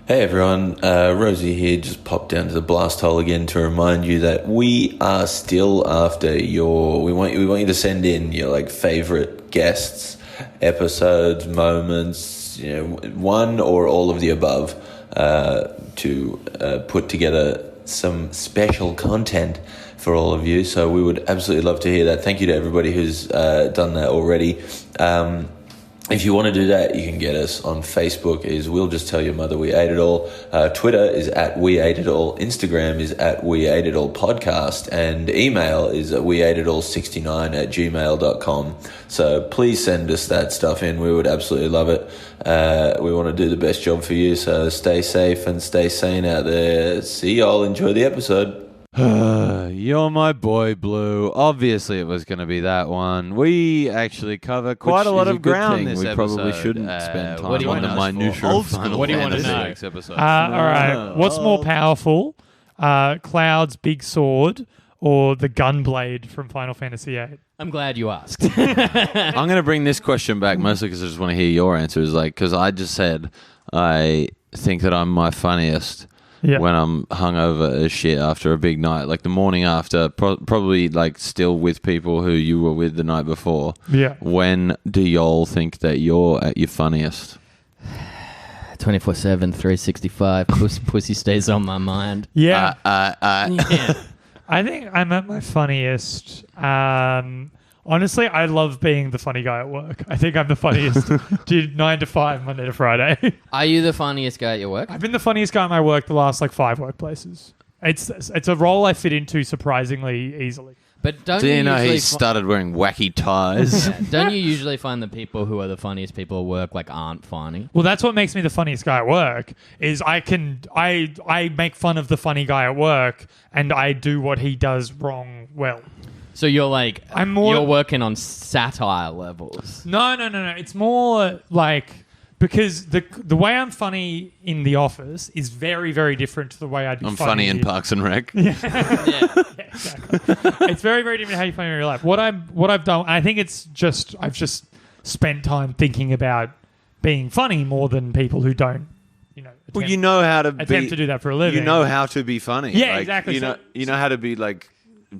Hey everyone, Rosie here. Just popped down to the blast hole again to remind you that we are still after your. We want you to send in your favorite guests, episodes, moments, one or all of the above, to put together some special content for all of you. So we would absolutely love to hear that. Thank you to everybody who's done that already. If you want to do that, you can get us on Facebook is We'll Just Tell Your Mother We Ate It All. Twitter is at We Ate It All. Instagram is at We Ate It All Podcast. And email is at weateitall69@gmail.com. So please send us that stuff in. We would absolutely love it. We want to do the best job for you. So stay safe and stay sane out there. See y'all. Enjoy the episode. You're my boy, Blue. Obviously, it was going to be that one. We actually cover quite a lot of ground this episode. We probably shouldn't spend time on the minutia of Final What do you want to Fantasy know? episode. All right. What's more powerful, Cloud's big sword or the gunblade from Final Fantasy VIII? I'm glad you asked. I'm going to bring this question back mostly because I just want to hear your answers. Because I just said I think that I'm my funniest when I'm hungover as shit after a big night. Like the morning after, probably still with people who you were with the night before. Yeah. When do y'all think that you're at your funniest? 24/7, 365. Pussy stays on my mind. Yeah. Yeah. I think I'm at my funniest. Honestly, I love being the funny guy at work. I think I'm the funniest. Dude, 9 to 5, Monday to Friday. Are you the funniest guy at your work? I've been the funniest guy at my work the last 5 workplaces. It's a role I fit into surprisingly easily. But don't Do you know usually he started wearing wacky ties? Don't you usually find the people who are the funniest people at work aren't funny? Well, that's what makes me the funniest guy at work. Is I make fun of the funny guy at work and I do what he does wrong well. So you're you're working on satire levels. No. It's more because the way I'm funny in the office is very, very different to the way I'd be I'm funny in Parks and Rec. Yeah. Exactly. It's very, very different how you funny in real life. What I've done, I think I've just spent time thinking about being funny more than people who don't, Well, you know how to attempt to do that for a living. You know how to be funny. Yeah, exactly. You know how to be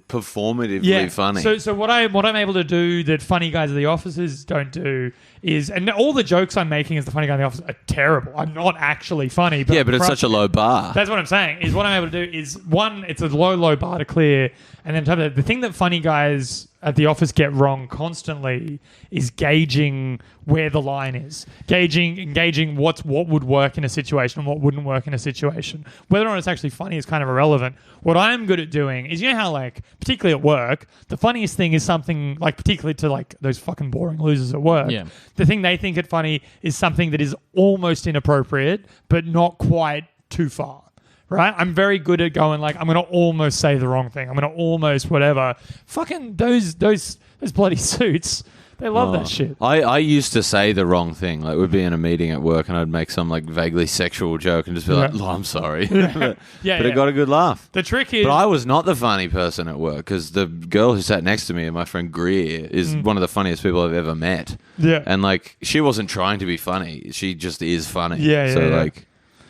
performatively funny. So what I'm able to do that funny guys at the offices don't do is, and all the jokes I'm making as the funny guy in the office are terrible. I'm not actually funny. But but it's such a low bar. That's what I'm saying. Is what I'm able to do is one, it's a low bar to clear, and then top of that, the thing that funny guys at the office get wrong constantly is gauging where the line is, engaging what would work in a situation and what wouldn't work in a situation. Whether or not it's actually funny is kind of irrelevant. What I'm good at doing is, how particularly at work, the funniest thing is something particularly to those fucking boring losers at work. Yeah. The thing they think it funny is something that is almost inappropriate, but not quite too far. Right? I'm very good at going I'm going to almost say the wrong thing. I'm going to almost whatever. Fucking those bloody suits. They love that shit. I used to say the wrong thing. We'd be in a meeting at work and I'd make some vaguely sexual joke and just be I'm sorry. But it got a good laugh. The trick is... But I was not the funny person at work because the girl who sat next to me, my friend Greer, is one of the funniest people I've ever met. Yeah. And she wasn't trying to be funny. She just is funny. Yeah.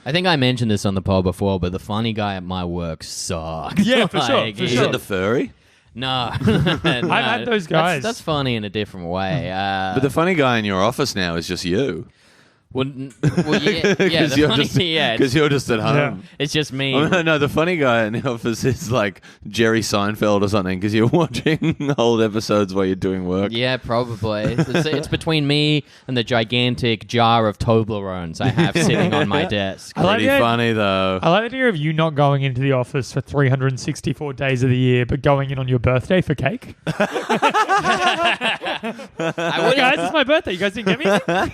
I think I mentioned this on the pod before, but the funny guy at my work sucks. Yeah, for sure. Is it the furry? No. I've had those guys. That's funny in a different way. But the funny guy in your office now is just you. Well, yeah, Because you're just at home. Yeah. It's just me. Oh, no, the funny guy in the office is Jerry Seinfeld or something because you're watching old episodes while you're doing work. Yeah, probably. It's between me and the gigantic jar of Toblerones I have sitting on my desk. Pretty funny, though. I like the idea of you not going into the office for 364 days of the year, but going in on your birthday for cake. Guys, it's my birthday. You guys didn't get me?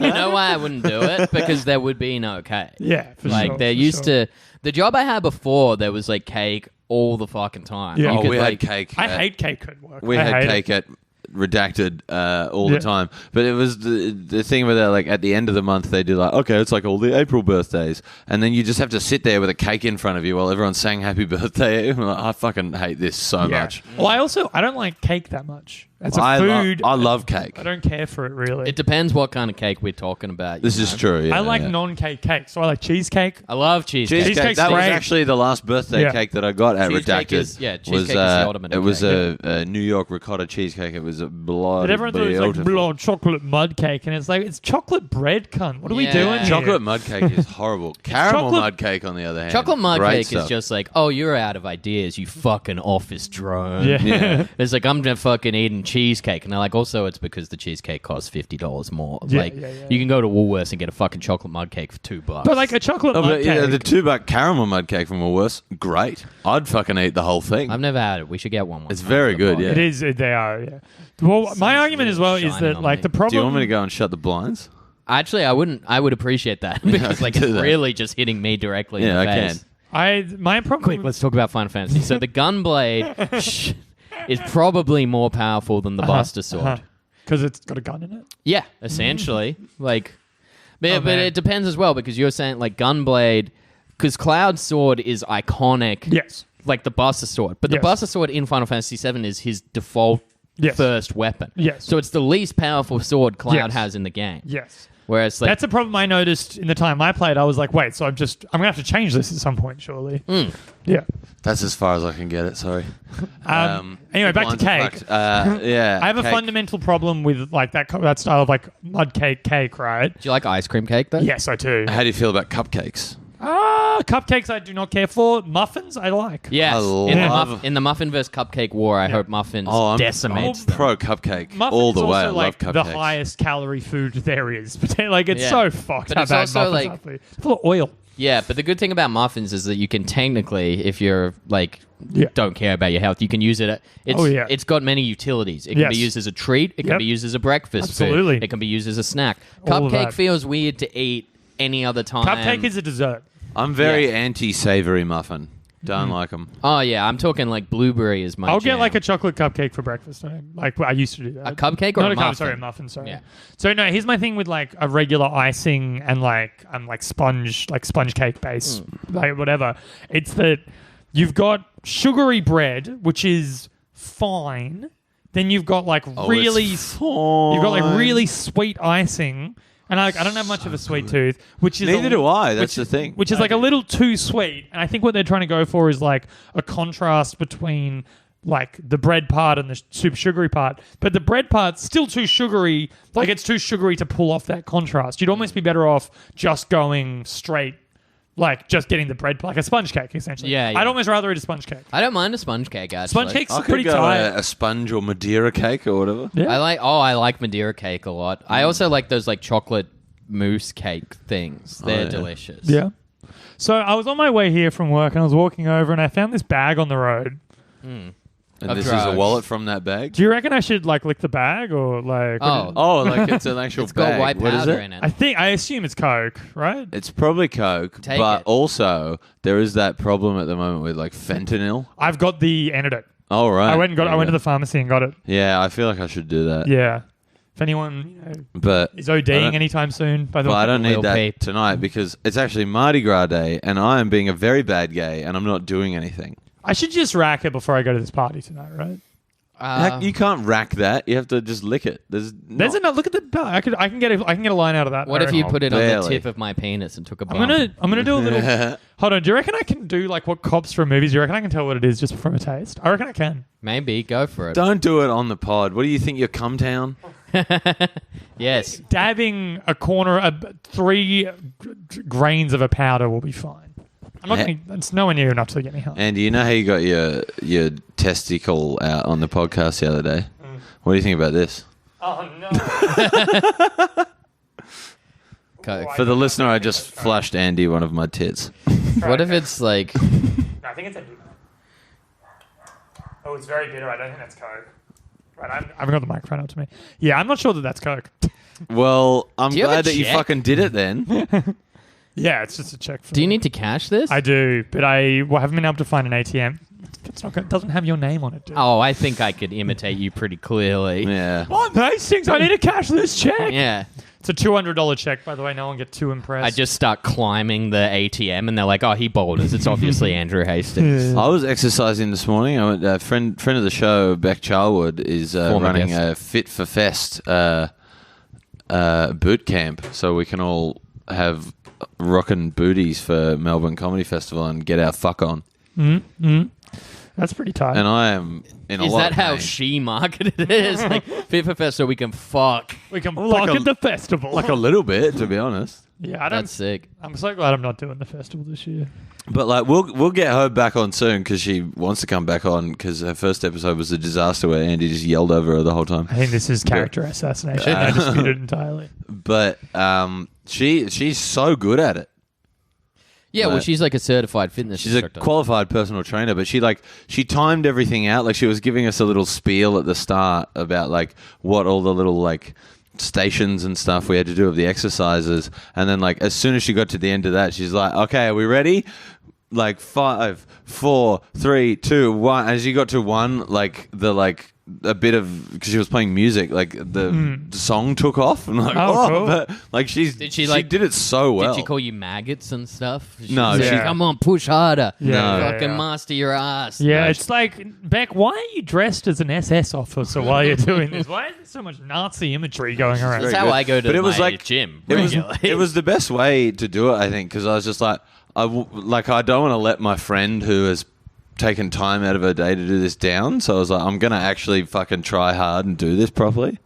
You know why I wouldn't do it? Because there would be no cake. Yeah, for sure. There used to... The job I had before, there was cake all the fucking time. Yeah. You We could, had cake. I hate cake at work. We had cake at Redacted all the time. But it was the thing with that, at the end of the month, they do okay, it's all the April birthdays. And then you just have to sit there with a cake in front of you while everyone's saying happy birthday. I fucking hate this so much. Well, I don't like cake that much. It's a food. I love cake. I don't care for it really. It depends what kind of cake we're talking about. This is true. Yeah, I like yeah. non-cake cake. So I like cheesecake. I love cheesecake. Cheesecake's That was great. actually the last birthday cake that I got at Cheesecake Redacted. cheesecake was, is the ultimate it was cake. a New York ricotta cheesecake. It was a blood. But everyone thought it was like blood chocolate mud cake, and it's like it's chocolate bread, cunt. What are we Yeah. doing here? Chocolate mud cake is horrible. Caramel chocolate- mud cake, on the other hand, Chocolate mud great cake stuff. is just like, oh, you're out of ideas, you fucking office drone. Yeah. Yeah. It's like, I'm fucking eating cheesecake. And they're like, also, it's because the cheesecake costs $50 more. Yeah, like, yeah. you can go to Woolworths and get a fucking chocolate mud cake for $2. But like a chocolate Oh, mud but cake. yeah, the $2 caramel mud cake from Woolworths, great. I'd fucking eat the whole thing. I've never had it. We should get one. It's very good, yeah. It is. They are. Yeah. Well, my argument as well is shining that on like me. the problem. Do you want me to go and shut the blinds? Actually, I wouldn't. I would appreciate that because like do it's that. really just hitting me directly in Yeah, the I face. can. My problem. Quick, let's talk about Final Fantasy. So the Gunblade is probably more powerful than the Buster Sword. Because it's got a gun in it. Yeah, essentially. Like, but man. it depends as well because you're saying like Gunblade, because Cloud's sword is iconic. Yes. Like the Buster Sword, but the Yes. Buster Sword in Final Fantasy VII is his default Yes. first weapon. Yes. So it's the least powerful sword Cloud Yes. has in the game. Yes. Whereas like That's a problem I noticed in the time I played. I was like, wait, so I'm gonna have to change this at some point, surely. Yeah. That's as far as I can get it, sorry. Anyway, back to Blinds are cake. fucked. Yeah. I have a cake. fundamental problem with like that style of like mud cake, right? do you like ice cream cake though? Yes, I do. How do you feel about cupcakes? Cupcakes I do not care for. Muffins I like. Yes. I love- In the muffin versus cupcake war, I hope muffins decimates I'm them. pro cupcake Muffins all the is way. I also love like cupcakes. the highest calorie food there is. But like it's Yeah. so fucked But how it's bad also, muffins like- are for you. Full of oil. Yeah, but the good thing about muffins is that you can technically, if you're like Yeah. don't care about your health, you can use it. It's, Oh, yeah. It's got many utilities. It can be Yes. used as a treat. It can Yep. be used as a breakfast Absolutely. food. It can be used as a snack. All of Cupcake that. feels weird to eat any other time. Cupcake is a dessert. I'm very Yeah. anti-savory muffin. Don't like them. Oh yeah, I'm talking like blueberry is my I'll get jam. like a chocolate cupcake for breakfast. Like I used to do that. A cupcake or Not a a muffin? Sorry, a muffin. Sorry. Yeah. So no, here's my thing with like a regular icing and like sponge cake base, like whatever. It's that you've got sugary bread, which is fine. Then you've got like really, you've got like really sweet icing. And I don't have much of a sweet tooth, which is Neither do I. That's the thing. which is like a little too sweet. And I think what they're trying to go for is like a contrast between like the bread part and the super sugary part. But the bread part's still too sugary. Like it's too sugary to pull off that contrast. You'd almost be better off just going straight, like just getting the bread, like a sponge cake, essentially. Yeah, yeah. I'd almost rather eat a sponge cake. I don't mind a sponge cake actually. Sponge cake's I could pretty go tight. a sponge or Madeira cake or whatever. Yeah. I like Madeira cake a lot. I also like those like chocolate mousse cake things. They're yeah. delicious. Yeah. So I was on my way here from work and I was walking over and I found this bag on the road. And Of this is a drugs. wallet from that bag. Do you reckon I should like lick the bag or like? Oh, Like it's an actual it's got bag. white What is powder it? in it. I assume it's Coke, right? It's probably Coke, Take but it. also there is that problem at the moment with like fentanyl. I've got the antidote. Oh right. I went and got. There I you went to go. the pharmacy and got it. Yeah, I feel like I should do that. Yeah. If anyone But is I ODing don't- anytime soon, by the Well, way, I don't need Lil that Peep. tonight because it's actually Mardi Gras Day, and I am being a very bad gay, and I'm not doing anything. I should just rack it before I go to this party tonight, right? You can't rack that. You have to just lick it. There's not- enough. Look at the bag. I can get a line out of that. What if you put it on the barely. tip of my penis and took a bump? I'm gonna do a little. Hold on. Do you reckon I can do like what cops from movies? Do you reckon I can tell what it is just from a taste? I reckon I can. Maybe go for it. Don't do it on the pod. What do you think? You're cum town? Yes. Dabbing a corner of 3 grains of a powder will be fine. I'm not. Yeah. Gonna, it's nowhere near enough to get me home. And you know how you got your testicle out on the podcast the other day? What do you think about this? Oh no. Coke. For the listener, I just flushed Andy one of my tits. What if it's like No, I think it's a. Oh, it's very bitter. I don't think that's Coke. Right, I haven't got the microphone up to me. Yeah, I'm not sure that that's Coke. Well, I'm Do you have glad a that you check? fucking did it then. Yeah, it's just a check. For do you need to cash this? I do, but I haven't been able to find an ATM. It doesn't have your name on it, dude. Oh, I think I could imitate you pretty clearly. Yeah. Oh, these things. I need to cash this check. Yeah. It's a $200 check, by the way. No one get too impressed. I just start climbing the ATM, and they're like, "Oh, he boulders. It's obviously Andrew Hastings." I was exercising this morning. I went, a friend of the show, Beck Charwood, is running guest. a Fit for Fest boot camp, so we can all have rockin' booties for Melbourne Comedy Festival and get our fuck on. That's pretty tight. And I am in a Is lot that of how pain. she marketed it? It's like Fit for Fest, so we can fuck. We can like fuck a- at the festival. Like a little bit, to be honest. Yeah, That's sick. I'm so glad I'm not doing the festival this year. But like we'll get her back on soon because she wants to come back on because her first episode was a disaster where Andy just yelled over her the whole time. I think this is character assassination. I dispute it entirely. But she's so good at it. Yeah, well, Right. she's like a certified fitness She's a instructor. qualified personal trainer, but she timed everything out. Like she was giving us a little spiel at the start about like what all the little like stations and stuff we had to do of the exercises, and then like as soon as she got to the end of that, she's like, "Okay, are we ready?" Like 5, 4, 3, 2, 1. As you got to 1, like a bit of because she was playing music, like the song took off. And like, Oh, cool. but like she did it so well. Did she call you maggots and stuff? No, She's she- like, come on, push harder. Yeah, Fucking yeah. master your ass. Yeah, No, it's like, Beck, why are you dressed as an SS officer while you're doing this? Why is there so much Nazi imagery going around? That's Very how good. I go to But it was my like- gym It was, regularly. it was the best way to do it, I think, because I was just like, I don't want to let my friend who has taken time out of her day to do this down. So I was like, I'm going to actually fucking try hard and do this properly.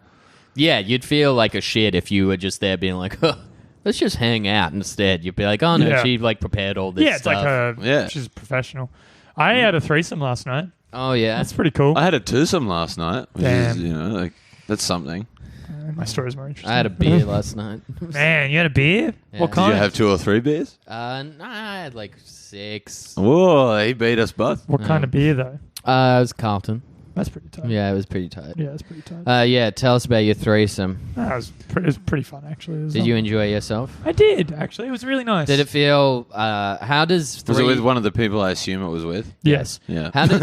Yeah, you'd feel like a shit if you were just there being like, oh, let's just hang out instead. You'd be like, oh no, Yeah. she like prepared all this Yeah, it's stuff. like Yeah. she's a professional. I had a threesome last night. Oh yeah. That's pretty cool. I had a twosome last night, which is, Damn. like, that's something. My story's more interesting. I had a beer last night. Man, you had a beer? Yeah. What Did Did kind? you have 2 or 3 beers? No, I had like 6. Whoa, he beat us both. What kind of beer, though? It was Carlton. That's pretty tight. Yeah, it was pretty tight. Yeah, that's pretty tight. Yeah, tell us about your threesome. It was pretty fun, actually. It was, Did you enjoy yourself? I did, actually. It was really nice. Did it feel? How does Was it with one of the people I assume it was with? Yes. Yeah. How do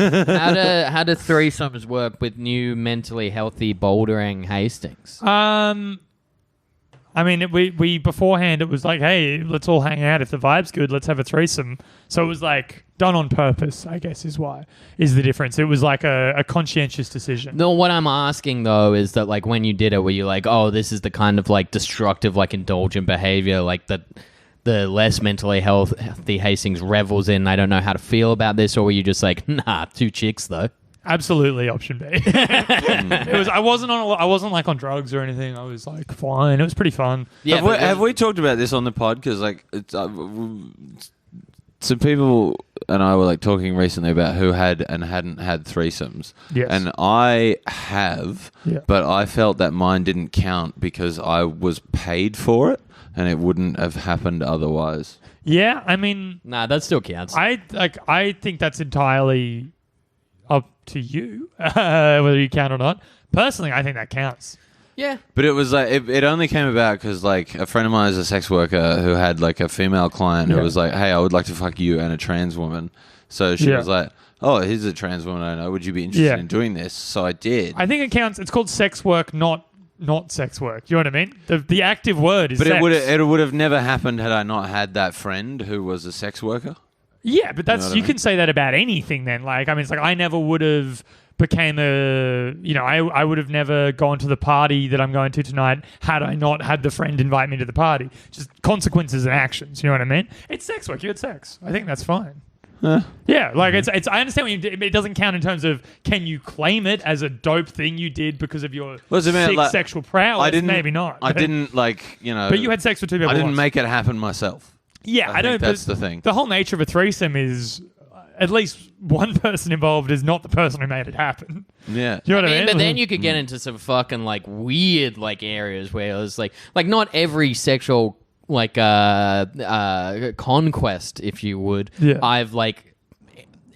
threesomes work with new mentally healthy bouldering Hastings? I mean, we beforehand, it was like, hey, let's all hang out. If the vibe's good, let's have a threesome. So it was like done on purpose, I guess, is the difference. It was like a conscientious decision. No, what I'm asking though is that like when you did it, were you like, oh, this is the kind of like destructive, like indulgent behavior, like that the less mentally healthy Hastings revels in? I don't know how to feel about this, or were you just like, nah, 2 chicks though? Absolutely, option B. It was. I wasn't like on drugs or anything. I was like fine. It was pretty fun. Yeah, have we talked about this on the pod? Because like, some people and I were like talking recently about who had and hadn't had threesomes. Yes. And I have, Yeah. but I felt that mine didn't count because I was paid for it, and it wouldn't have happened otherwise. Yeah, I mean, Nah, that still counts. I think that's entirely up to you whether you count or not. Personally, I think that counts. yeah. But it was like it only came about because like a friend of mine is a sex worker who had like a female client who Yeah. was like, "Hey, I would like to fuck you and a trans woman." So she Yeah. was like, "Oh, here's a trans woman I know. Would you be interested Yeah. in doing this?" So I did. I think it counts. It's called sex work, not sex work. You know what I mean? The active word is but sex. it would have never happened had I not had that friend who was a sex worker. Yeah, but that's You know what you I can mean? say that about anything then. Like, I mean, it's like I never would have became I would have never gone to the party that I'm going to tonight had I not had the friend invite me to the party. Just consequences and actions, you know what I mean? It's sex work. You had sex. I think that's fine. Yeah, like it's I understand what it doesn't count in terms of can you claim it as a dope thing you did because of your What's it mean, sick like, sexual prowess? I didn't. Maybe not. I didn't like But you had sex with 2 people. I at didn't once. make it happen myself. Yeah, I think don't. that's but the thing. The whole nature of a threesome is at least one person involved is not the person who made it happen. Yeah. You know what I mean? But then you could get into some fucking like weird like areas where it's like not every sexual like conquest, if you would, Yeah. I've like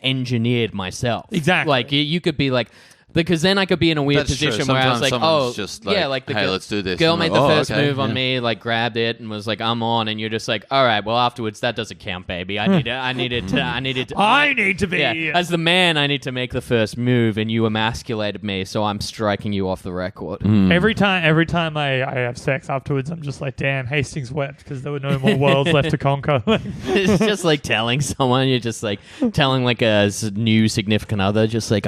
engineered myself. Exactly. Like you could be like, Because then I could be in a weird That's true. position where I was like, Sometimes oh, just yeah, like, the hey, let's do this. girl I'm made like, the oh, first okay, move on yeah. me, like grabbed it and was like, I'm on, and you're just like, all right, well afterwards that doesn't count, baby. I needed to. I need to be. Yeah, as the man, I need to make the first move, and you emasculated me, so I'm striking you off the record. Every time I have sex afterwards, I'm just like, damn, Hastings wept because there were no more worlds left to conquer. It's just like telling someone, you're just like telling like a new significant other, just like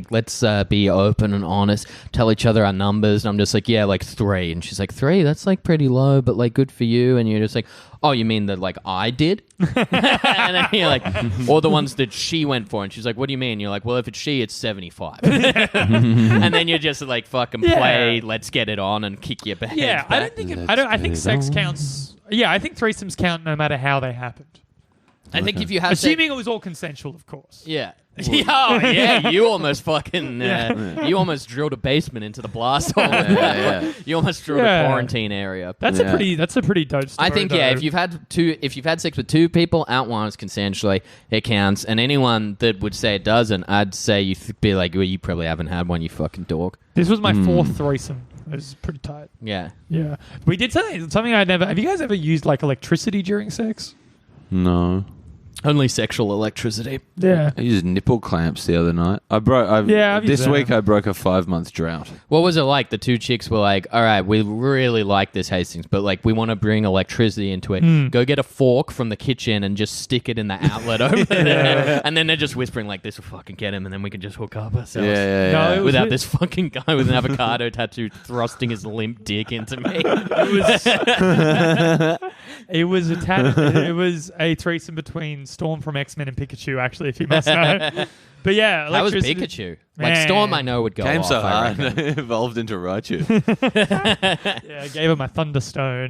let's be open and honest, tell each other our numbers. And I'm just like, yeah, like 3, and she's like, 3, that's like pretty low, but like good for you. And you're just like, oh, you mean that like I did? And then you're like, or the ones that she went for, and she's like, what do you mean? You're like, well, if it's she, it's 75. And then you're just like, fucking play, let's get it on, and kick your bed. Yeah, I don't think I think sex counts. Yeah, I think threesomes count no matter how they happened. I think if you have Assuming it was all consensual, of course. Yeah. Oh, yeah, you almost fucking, you almost drilled a basement into the blast hole. You almost drilled a quarantine area. That's a pretty dope story. I think, though. if you've had sex with 2 people out once consensually, it counts. And anyone that would say it doesn't, I'd say you'd be like, well, you probably haven't had one, you fucking dog. This was my 4th threesome. It was pretty tight. Yeah. Yeah. We did something I'd never... Have you guys ever used like electricity during sex? No. Only sexual electricity. Yeah. I used nipple clamps the other night. I've used this them. week I broke a 5-month drought. What was it like? The 2 chicks were like, all right, we really like this Hastings, but like we want to bring electricity into it. Go get a fork from the kitchen and just stick it in the outlet over there. And then they're just whispering like, this will fucking get him, and then we can just hook up ourselves. Yeah. No, Without this fucking guy with an avocado tattoo thrusting his limp dick into me. It was a threesome between Storm from X-Men and Pikachu, actually, if you must know. But yeah, That was electricity. Pikachu. Like Storm, I know would go Came off. so I hard, reckon. evolved into Raichu. Yeah, I gave him a Thunderstone.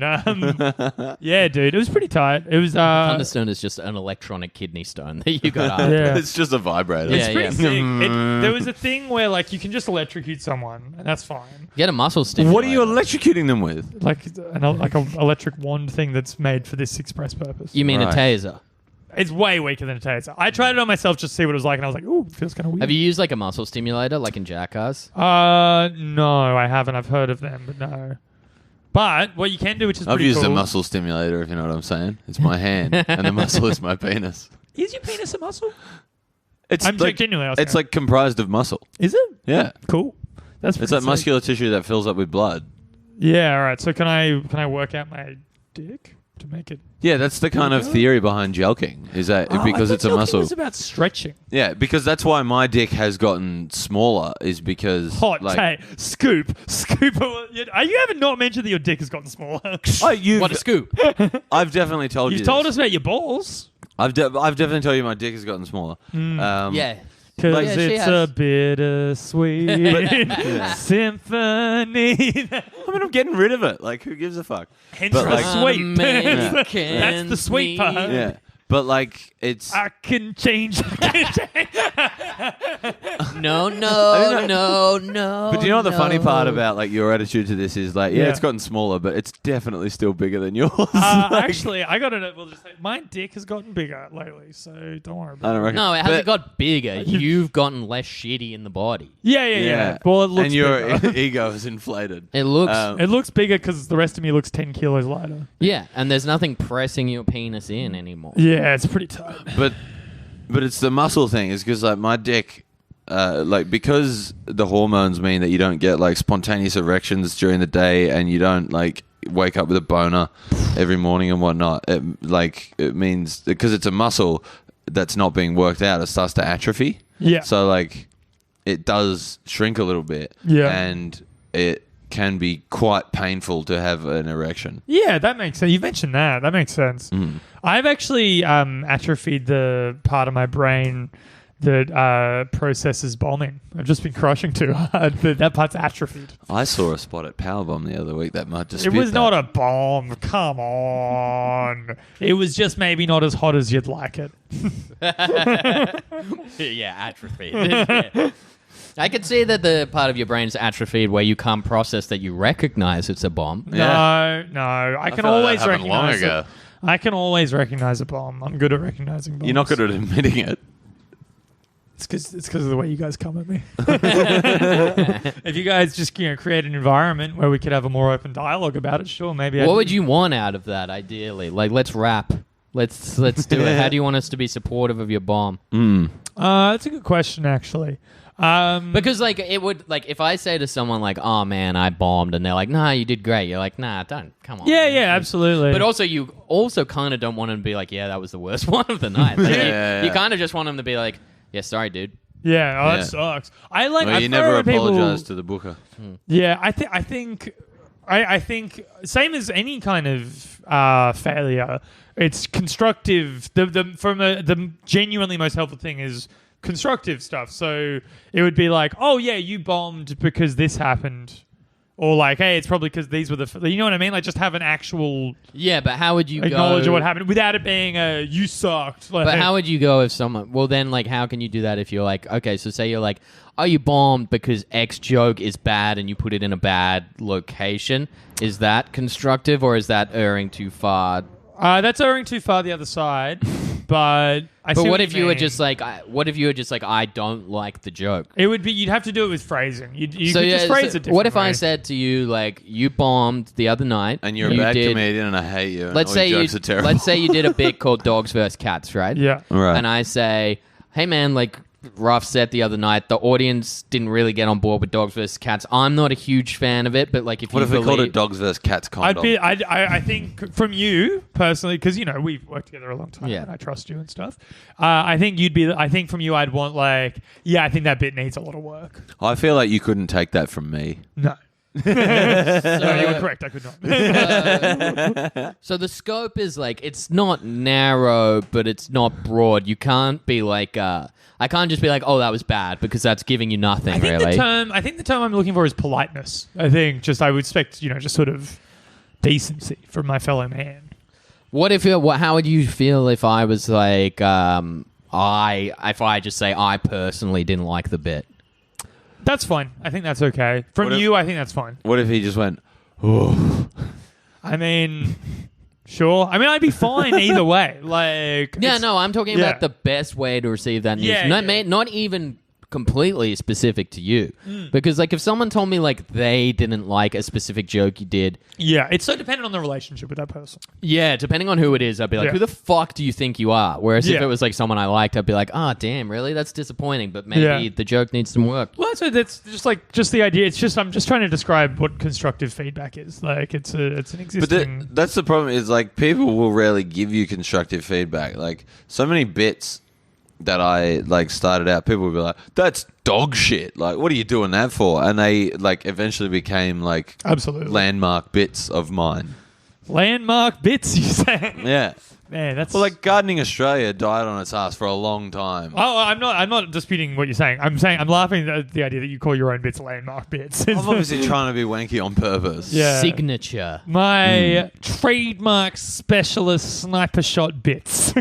Yeah, dude, it was pretty tight. It was Thunderstone is just an electronic kidney stone that you got after. Yeah. It's just a vibrator. Yeah, It's pretty sick. There was a thing where like you can just electrocute someone, and that's fine. Get a muscle stimulator. What are you electrocuting them with? Like an electric wand thing that's made for this express purpose. You mean Right. a taser? It's way weaker than a taser. I tried it on myself just to see what it was like, and I was like, "Ooh, it feels kind of weird." Have you used like a muscle stimulator, like in Jackass? No, I haven't. I've heard of them, but no. But what you can do, which is I've pretty used cool, a muscle stimulator, if you know what I'm saying. It's my hand, and the muscle is my penis. Is your penis a muscle? It's I'm like, genuinely it's asking. like comprised of muscle. Is it? Yeah. Cool. That's It's pretty like sick. muscular tissue that fills up with blood. Yeah. All right. So can I work out my dick to make it? Yeah, that's the kind of theory behind jelking, is that because I it's a thought jelking muscle. was about stretching. Yeah, because that's why my dick has gotten smaller, is because... Hot like, take. Scoop. Are you haven't not mentioned that your dick has gotten smaller? Oh, you've, What a scoop! I've definitely told you You told this. us about your balls. I've definitely told you my dick has gotten smaller. Yeah. Because Yeah, she it's has. a bittersweet symphony. I mean, I'm getting rid of it. Like, who gives a fuck? Hence But, the like- sweet. American That's the sweet part. me. Yeah. But, like, it's... I can change. No. But do you know what the funny no. part about, like, your attitude to this is? Like, yeah, Yeah. it's gotten smaller, but it's definitely still bigger than yours. Like, Actually, I got to We'll just say my dick has gotten bigger lately, so don't worry I about don't it. reckon. No, it hasn't But- got bigger. You've gotten less shitty in the body. Yeah. Well, it looks and your bigger. ego is inflated. It looks. It looks bigger because the rest of me looks 10 kilos lighter. Yeah, and there's nothing pressing your penis in anymore. Yeah, it's pretty tight. But it's the muscle thing. Is because like my dick, like because the hormones mean that you don't get like spontaneous erections during the day, and you don't like wake up with a boner every morning and whatnot. It means because it's a muscle that's not being worked out, it starts to atrophy. Yeah. So like it does shrink a little bit. Yeah. And it can be quite painful to have an erection. Yeah, that makes sense. You mentioned that. That makes sense. I've actually atrophied the part of my brain that processes bombing. I've just been crushing too hard. That part's atrophied. I saw a spot at Powerbomb the other week that might It dispute was that. not a bomb. Come on. It was just maybe not as hot as you'd like it. Yeah, atrophied. Yeah. I could see that the part of your brain's atrophied where you can't process that you recognize it's a bomb. Yeah. No. I can feel like always that happened long recognize ago. it. I can always recognize a bomb. I'm good at recognizing bombs. You're not good at admitting it. It's because of the way you guys come at me. If you guys just create an environment where we could have a more open dialogue about it, sure, maybe. What would you want out of that, ideally? Like, let's rap. Let's do it. How do you want us to be supportive of your bomb? That's a good question, actually. Because like it would like if I say to someone like, "Oh man, I bombed," and they're like, "Nah, you did great." You're like, "Nah, don't come on." Yeah, man. absolutely. But also, you also kind of don't want them to be like, "Yeah, that was the worst one of the night." Like, you kind of just want them to be like, "Yeah, sorry, dude." Yeah, that sucks. I like. Well, you never apologize to the booker. Yeah, I think same as any kind of failure. It's constructive. The genuinely most helpful thing is constructive stuff. So it would be like, oh yeah, you bombed because this happened, or like, hey, it's probably because these were you know what I mean? Like, just have an actual Yeah, but how would you acknowledge go? what happened without it being a you sucked. Like, But how would you go if someone? Well, then, like, how can you do that if you're like, okay, so say you're like, oh, you bombed because X joke is bad and you put it in a bad location. Is that constructive or is that erring too far? That's erring too far the other side. But what if you were just like, I don't like the joke? It would be, you'd have to do it with phrasing. You could just phrase it differently. What if I said to you, like, you bombed the other night and you're a bad comedian and I hate you. Let's say jokes are terrible. Let's say you did a bit called Dogs vs. Cats, right? Yeah. Right. And I say, hey man, like, rough set the other night. The audience didn't really get on board with Dogs vs. Cats. I'm not a huge fan of it, but like, if what you if we called it Dogs vs. Cats condom? I think from you personally, because we've worked together a long time, and I trust you and stuff. I think from you, I'd want like, yeah, I think that bit needs a lot of work. I feel like you couldn't take that from me. No. No, you were correct. I could not. So the scope is like, it's not narrow, but it's not broad. You can't be like, I can't just be like, oh, that was bad, because that's giving you nothing. I think the term I'm looking for is politeness. I think I would expect just sort of decency from my fellow man. How would you feel if I was like, if I just say I personally didn't like the bit? That's fine. I think that's okay. I think that's fine. What if he just went, oh? I mean, sure. I mean, I'd be fine either way. Like, yeah, no, I'm talking about the best way to receive that news. Not even completely specific to you. Because, like, if someone told me, like, they didn't like a specific joke you did... Yeah, it's so dependent on the relationship with that person. Yeah, depending on who it is, I'd be like, who the fuck do you think you are? Whereas if it was, like, someone I liked, I'd be like, damn, really? That's disappointing, but maybe the joke needs some work. Well, that's just the idea. It's just, I'm just trying to describe what constructive feedback is. Like, it's an existing... But that's the problem, is, like, people will rarely give you constructive feedback. Like, so many bits that I like started out, people would be like, that's dog shit, like, what are you doing that for? And they like eventually became like absolutely landmark bits of mine. Landmark bits, you say? Yeah. Man, that's... Well, like, Gardening Australia died on its ass for a long time. Oh, I'm not disputing what you're saying. I'm laughing at the idea that you call your own bits landmark bits. I'm obviously trying to be wanky on purpose. Yeah. Signature. My trademark specialist sniper shot bits.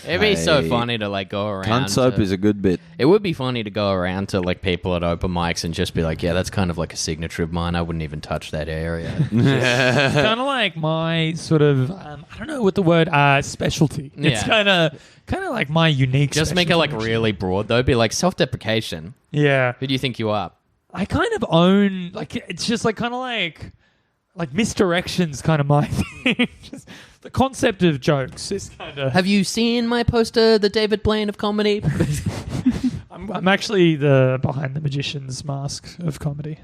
It'd be so funny to like go around. Cunt soap is a good bit. It would be funny to go around to like people at open mics and just be like, yeah, that's kind of like a signature of mine. I wouldn't even touch that area. It's kind of like my sort of, I don't know what the word, specialty. It's kind of like my unique Just make it like really broad though. Be like self-deprecation. Yeah. Who do you think you are? I kind of own, like, it's just like kind of like misdirection's kind of my thing. Just the concept of jokes is kind of... Have you seen my poster, The David Blaine of Comedy? I'm actually the behind the magician's mask of comedy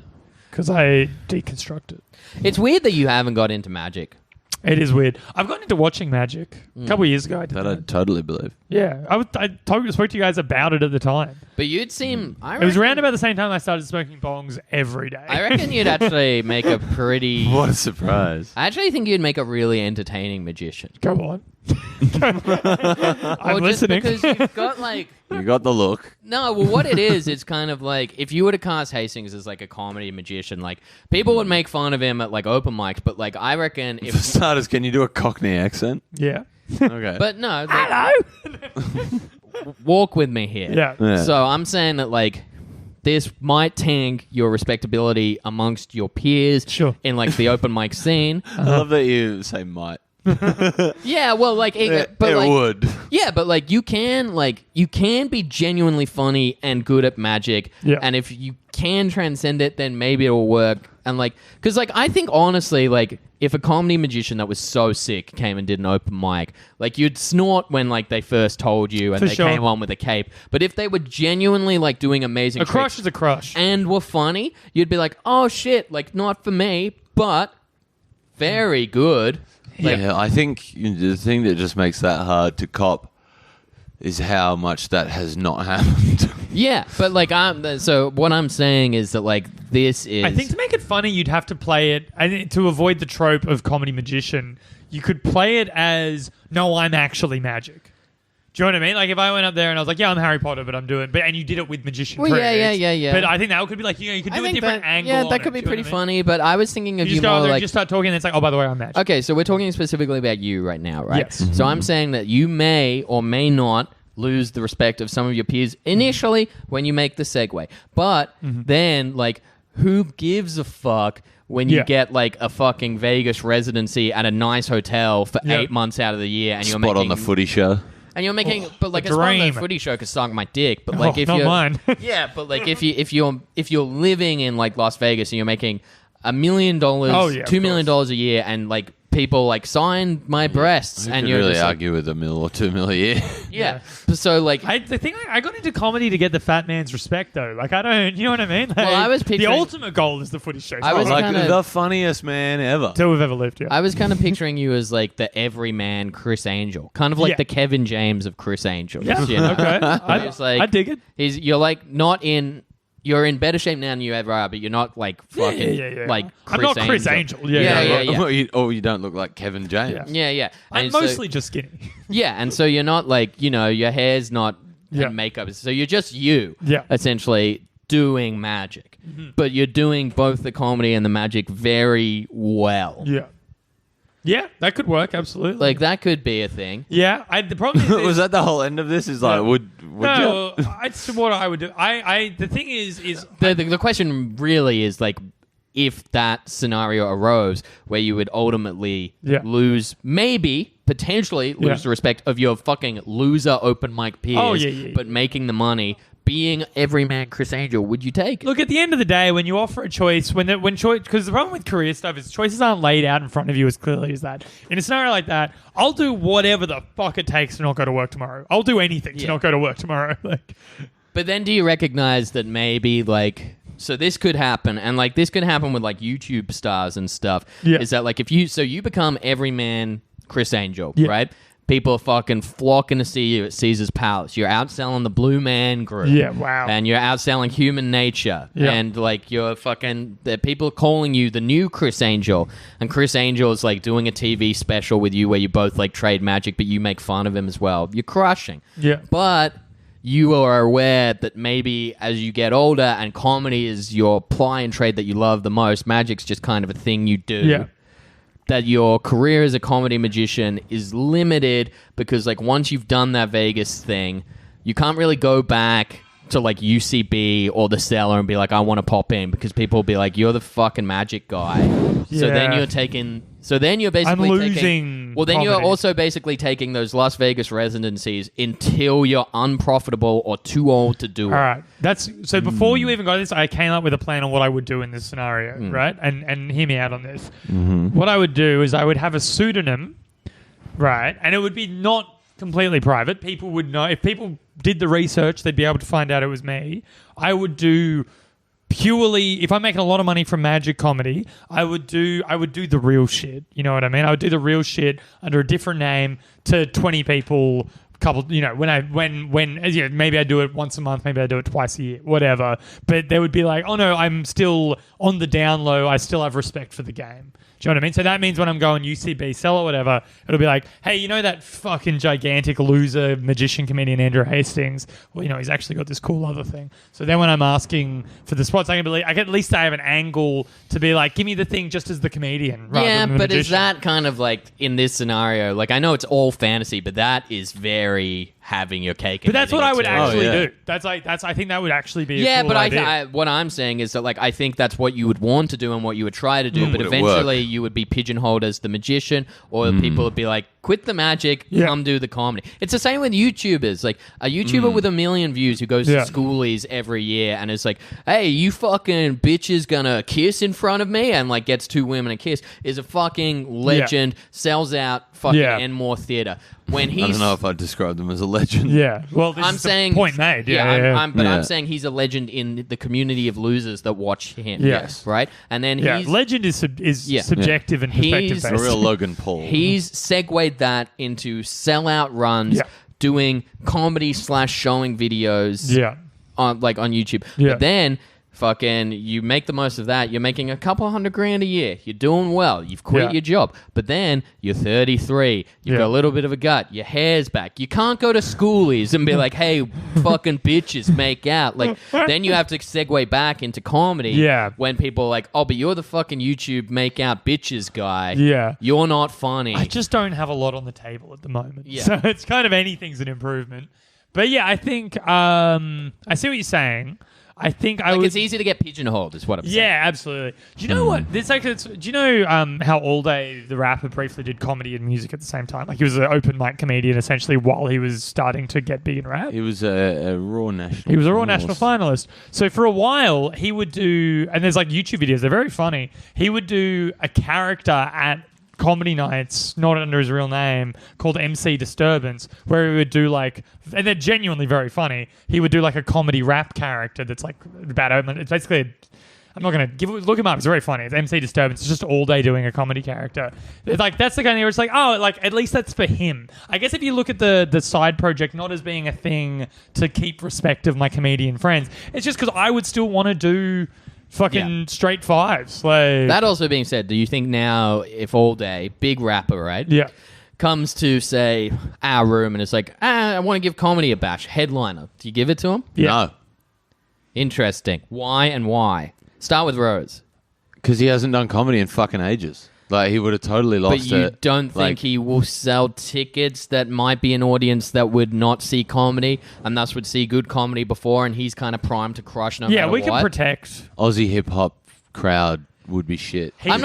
because I deconstruct it. It's weird that you haven't got into magic. It is weird. I've gotten into watching magic a couple of years ago. I totally believe. Yeah, I spoke to you guys about it at the time. But you'd seem... It was around about the same time I started smoking bongs every day. I reckon you'd actually make a pretty... What a surprise. I actually think you'd make a really entertaining magician. Go on. I'm listening. Just because you've got like... You got the look. No, well, what it is, it's kind of like if you were to cast Hastings as like a comedy magician, like people would make fun of him at like open mics, but like I reckon if for starters, can you do a Cockney accent? Yeah. Okay. But no, hello. Walk with me here. Yeah. So I'm saying that like this might tank your respectability amongst your peers in like the open mic scene. I love that you say might. Yeah, well, like, it like, would. Yeah, but like you can be genuinely funny and good at magic, Yeah. and if you can transcend it, then maybe it'll work. And like, because like I think honestly, like if a comedy magician that was so sick came and did an open mic, like you'd snort when like they first told you and For they sure. came on with a cape. But if they were genuinely like doing amazing A crush tricks is a crush. and were funny, you'd be like, oh shit, like not for me, but very good. Like, Yeah, I think the thing that just makes that hard to cop is how much that has not happened. yeah, but like so what I'm saying is that like this is I think to make it funny, you'd have to play it, and to avoid the trope of comedy magician, you could play it as, no, I'm actually magic. Do you know what I mean? Like if I went up there and I was like, yeah, I'm Harry Potter, but I'm doing, and you did it with magician Well, yeah, tricks. yeah. But I think that could be like, you could do a different angle. Yeah, on that it, could be do you know pretty what I mean? funny. But I was thinking of You you just go out more there and like. just start talking, and it's like, oh, by the way, I'm magic. Okay, so we're talking specifically about you right now, right? Yes. So I'm saying that you may or may not lose the respect of some of your peers initially when you make the segue. But then, like, who gives a fuck when you Yeah. get, like, a fucking Vegas residency at a nice hotel for Yeah. 8 months out of the year and you're Spot making... on the footy show. And you're making... but, like, a it's part of dream. the footy show could suck my dick. But, like, if not you're... mine. Yeah, but, like, if you're living in, like, Las Vegas and you're making $1 million, Oh, yeah, of $2 million a year and, like, people like sign my breasts You and could you're really just like, argue with $1 million or $2 million a year. yeah. So like The thing I got into comedy to get the fat man's respect, though. Like, I don't, you know what I mean? Like, Well, I was the picturing- ultimate goal is the footy show. I was Like kinda- the funniest man ever. till we've ever lived. Yeah. I was kind of picturing you as like the everyman Chris Angel, kind of like Yeah. the Kevin James of Chris Angel. yeah. You know? Okay. It's like- I dig it. You're like not in. You're in better shape now than you ever are, but you're not like fucking Yeah. like I'm Chris not Chris Angel. Angel. Yeah. Or you don't look like Kevin James. Yeah. I'm And so- mostly just skinny. yeah, and so you're not like your hair's not Yeah. and makeup, so you're just you. Yeah. essentially doing magic, but you're doing both the comedy and the magic very well. Yeah. Yeah, that could work, absolutely. Like that could be a thing. yeah, the problem is Was that the whole end of this? Is like, No. would no, it's what I would do. The thing is The question really is like if that scenario arose where you would ultimately Yeah. potentially lose Yeah. the respect of your fucking loser open mic peers, Oh, yeah. but making the money, being everyman Chris Angel, would you take it? look, at the end of the day, when you offer a choice, because the problem with career stuff is choices aren't laid out in front of you as clearly as that. In a scenario like that, I'll do whatever the fuck it takes to not go to work tomorrow. I'll do anything to Yeah. not go to work tomorrow. Like, But then do you recognize that maybe like so this could happen and like this could happen with like YouTube stars and stuff. Yeah. Is that like if you become everyman Chris Angel, Yeah. right? People are fucking flocking to see you at Caesar's Palace. You're outselling the Blue Man Group. Yeah, wow. And you're outselling Human Nature. Yeah. And like you're fucking the people are calling you the new Chris Angel. And Chris Angel is like doing a TV special with you where you both like trade magic, but you make fun of him as well. You're crushing. Yeah. But you are aware that maybe as you get older and comedy is your ply and trade that you love the most, magic's just kind of a thing you do. Yeah. That your career as a comedy magician is limited because like once you've done that Vegas thing, you can't really go back to like UCB or the Cellar and be like, I want to pop in because people will be like, you're the fucking magic guy. So then Yeah. you're taking. So then you're basically I'm taking. losing Well, then you're comedy. also basically taking those Las Vegas residencies until you're unprofitable or too old to do it. all right. That's so. Before you even got this, I came up with a plan on what I would do in this scenario, right? And hear me out on this. What I would do is I would have a pseudonym, right? And it would be not completely private. People would know if people did the research, they'd be able to find out it was me. I would do purely if I'm making a lot of money from magic comedy, I would do the real shit. You know what I mean? I would do the real shit under a different name to 20 people. Maybe I do it once a month, maybe I do it twice a year, whatever. But they would be like, oh no, I'm still on the down low. I still have respect for the game. Do you know what I mean? So that means when I'm going UCB, sell or whatever, it'll be like, hey, you know that fucking gigantic loser magician comedian Andrew Hastings? Well, you know, he's actually got this cool other thing. So then when I'm asking for the spots, I can at least I have an angle to be like, give me the thing just as the comedian. Rather Yeah, than the but is magician. that kind of like in this scenario? Like, I know it's all fantasy, but that is very having your cake. But that's what I would actually yeah. do. I think that would actually be Yeah, a cool but idea. what I'm saying is that like I think that's what you would want to do and what you would try to do, but Would it eventually work? you would be pigeonholed as the magician, or people would be like, Quit the magic, come do the comedy. It's the same with YouTubers. Like a YouTuber with 1 million views who goes to schoolies every year and is like, hey, you fucking bitches gonna kiss in front of me, and like gets 2 women and kiss, is a fucking legend, sells out fucking Enmore Theatre. When he's, I don't know if I'd describe them as a legend. Yeah. Well, this I'm is saying the point made. I'm saying he's a legend in the community of losers that watch him. Yes. Right? And then he's legend is subjective and perspective He's based. A real Logan Paul. He's segued that into sellout runs, doing comedy / showing videos on YouTube. But then fucking you make the most of that. You're making a couple $100,000 a year. You're doing well. You've quit your job. But then you're 33. You've got a little bit of a gut. Your hair's back. You can't go to schoolies and be like, hey, fucking bitches, make out. Like, then you have to segue back into comedy when people are like, oh, but you're the fucking YouTube make out bitches guy. Yeah. You're not funny. I just don't have a lot on the table at the moment. Yeah. So it's kind of anything's an improvement. But yeah, I think I see what you're saying. I think it's easy to get pigeonholed, is what I'm saying. Yeah, absolutely. Do you know what? This actually, do you know how All Day the rapper briefly did comedy and music at the same time? Like he was an open mic comedian essentially while he was starting to get big in rap. He was a Raw National. He was a Raw National finalist. So for a while he would do, and there's like YouTube videos. They're very funny. He would do a character at comedy nights, not under his real name, called MC Disturbance, where he would do like, and they're genuinely very funny. He would do like a comedy rap character that's like about open. It's basically, I'm not gonna look him up. It's very funny. It's MC Disturbance. It's just All Day doing a comedy character. It's like that's the kind of where it's like, oh, like at least that's for him. I guess if you look at the side project not as being a thing to keep respect of my comedian friends, it's just because I would still want to do fucking straight fives. Like that also being said, do you think now if All Day, big rapper, right? Yeah. Comes to say our room and it's like, I want to give comedy a bash, headliner. Do you give it to him? Yeah. No. Interesting. Why and why? Start with Rose. Because he hasn't done comedy in fucking ages. Like, he would have totally lost it. But you don't think he will sell tickets that might be an audience that would not see comedy and thus would see good comedy before, and he's kind of primed to crush no matter what? Yeah, we can protect. Aussie hip-hop crowd would be shit. He doesn't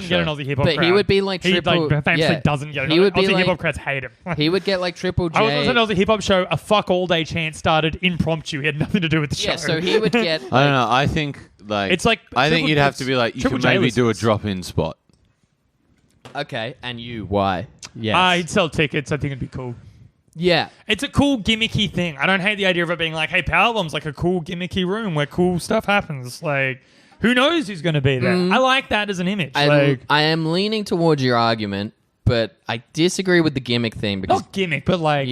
get an Aussie hip-hop crowd. But he would be like Triple... He famously doesn't get an Aussie hip-hop crowds hate him. He would get like Triple J. I was on an Aussie hip-hop show, a fuck All Day chant started impromptu. He had nothing to do with the show. Yeah, so he would get... I don't know. I think, like... It's like... I think you'd have to be like, you could maybe do a drop-in spot. Okay, and you, why? Yes. He'd sell tickets. I think it'd be cool. Yeah. It's a cool gimmicky thing. I don't hate the idea of it being like, hey, Powerbom's like a cool gimmicky room where cool stuff happens. Like, who knows who's going to be there? I like that as an image. I am leaning towards your argument, but I disagree with the gimmick thing because not gimmick, but like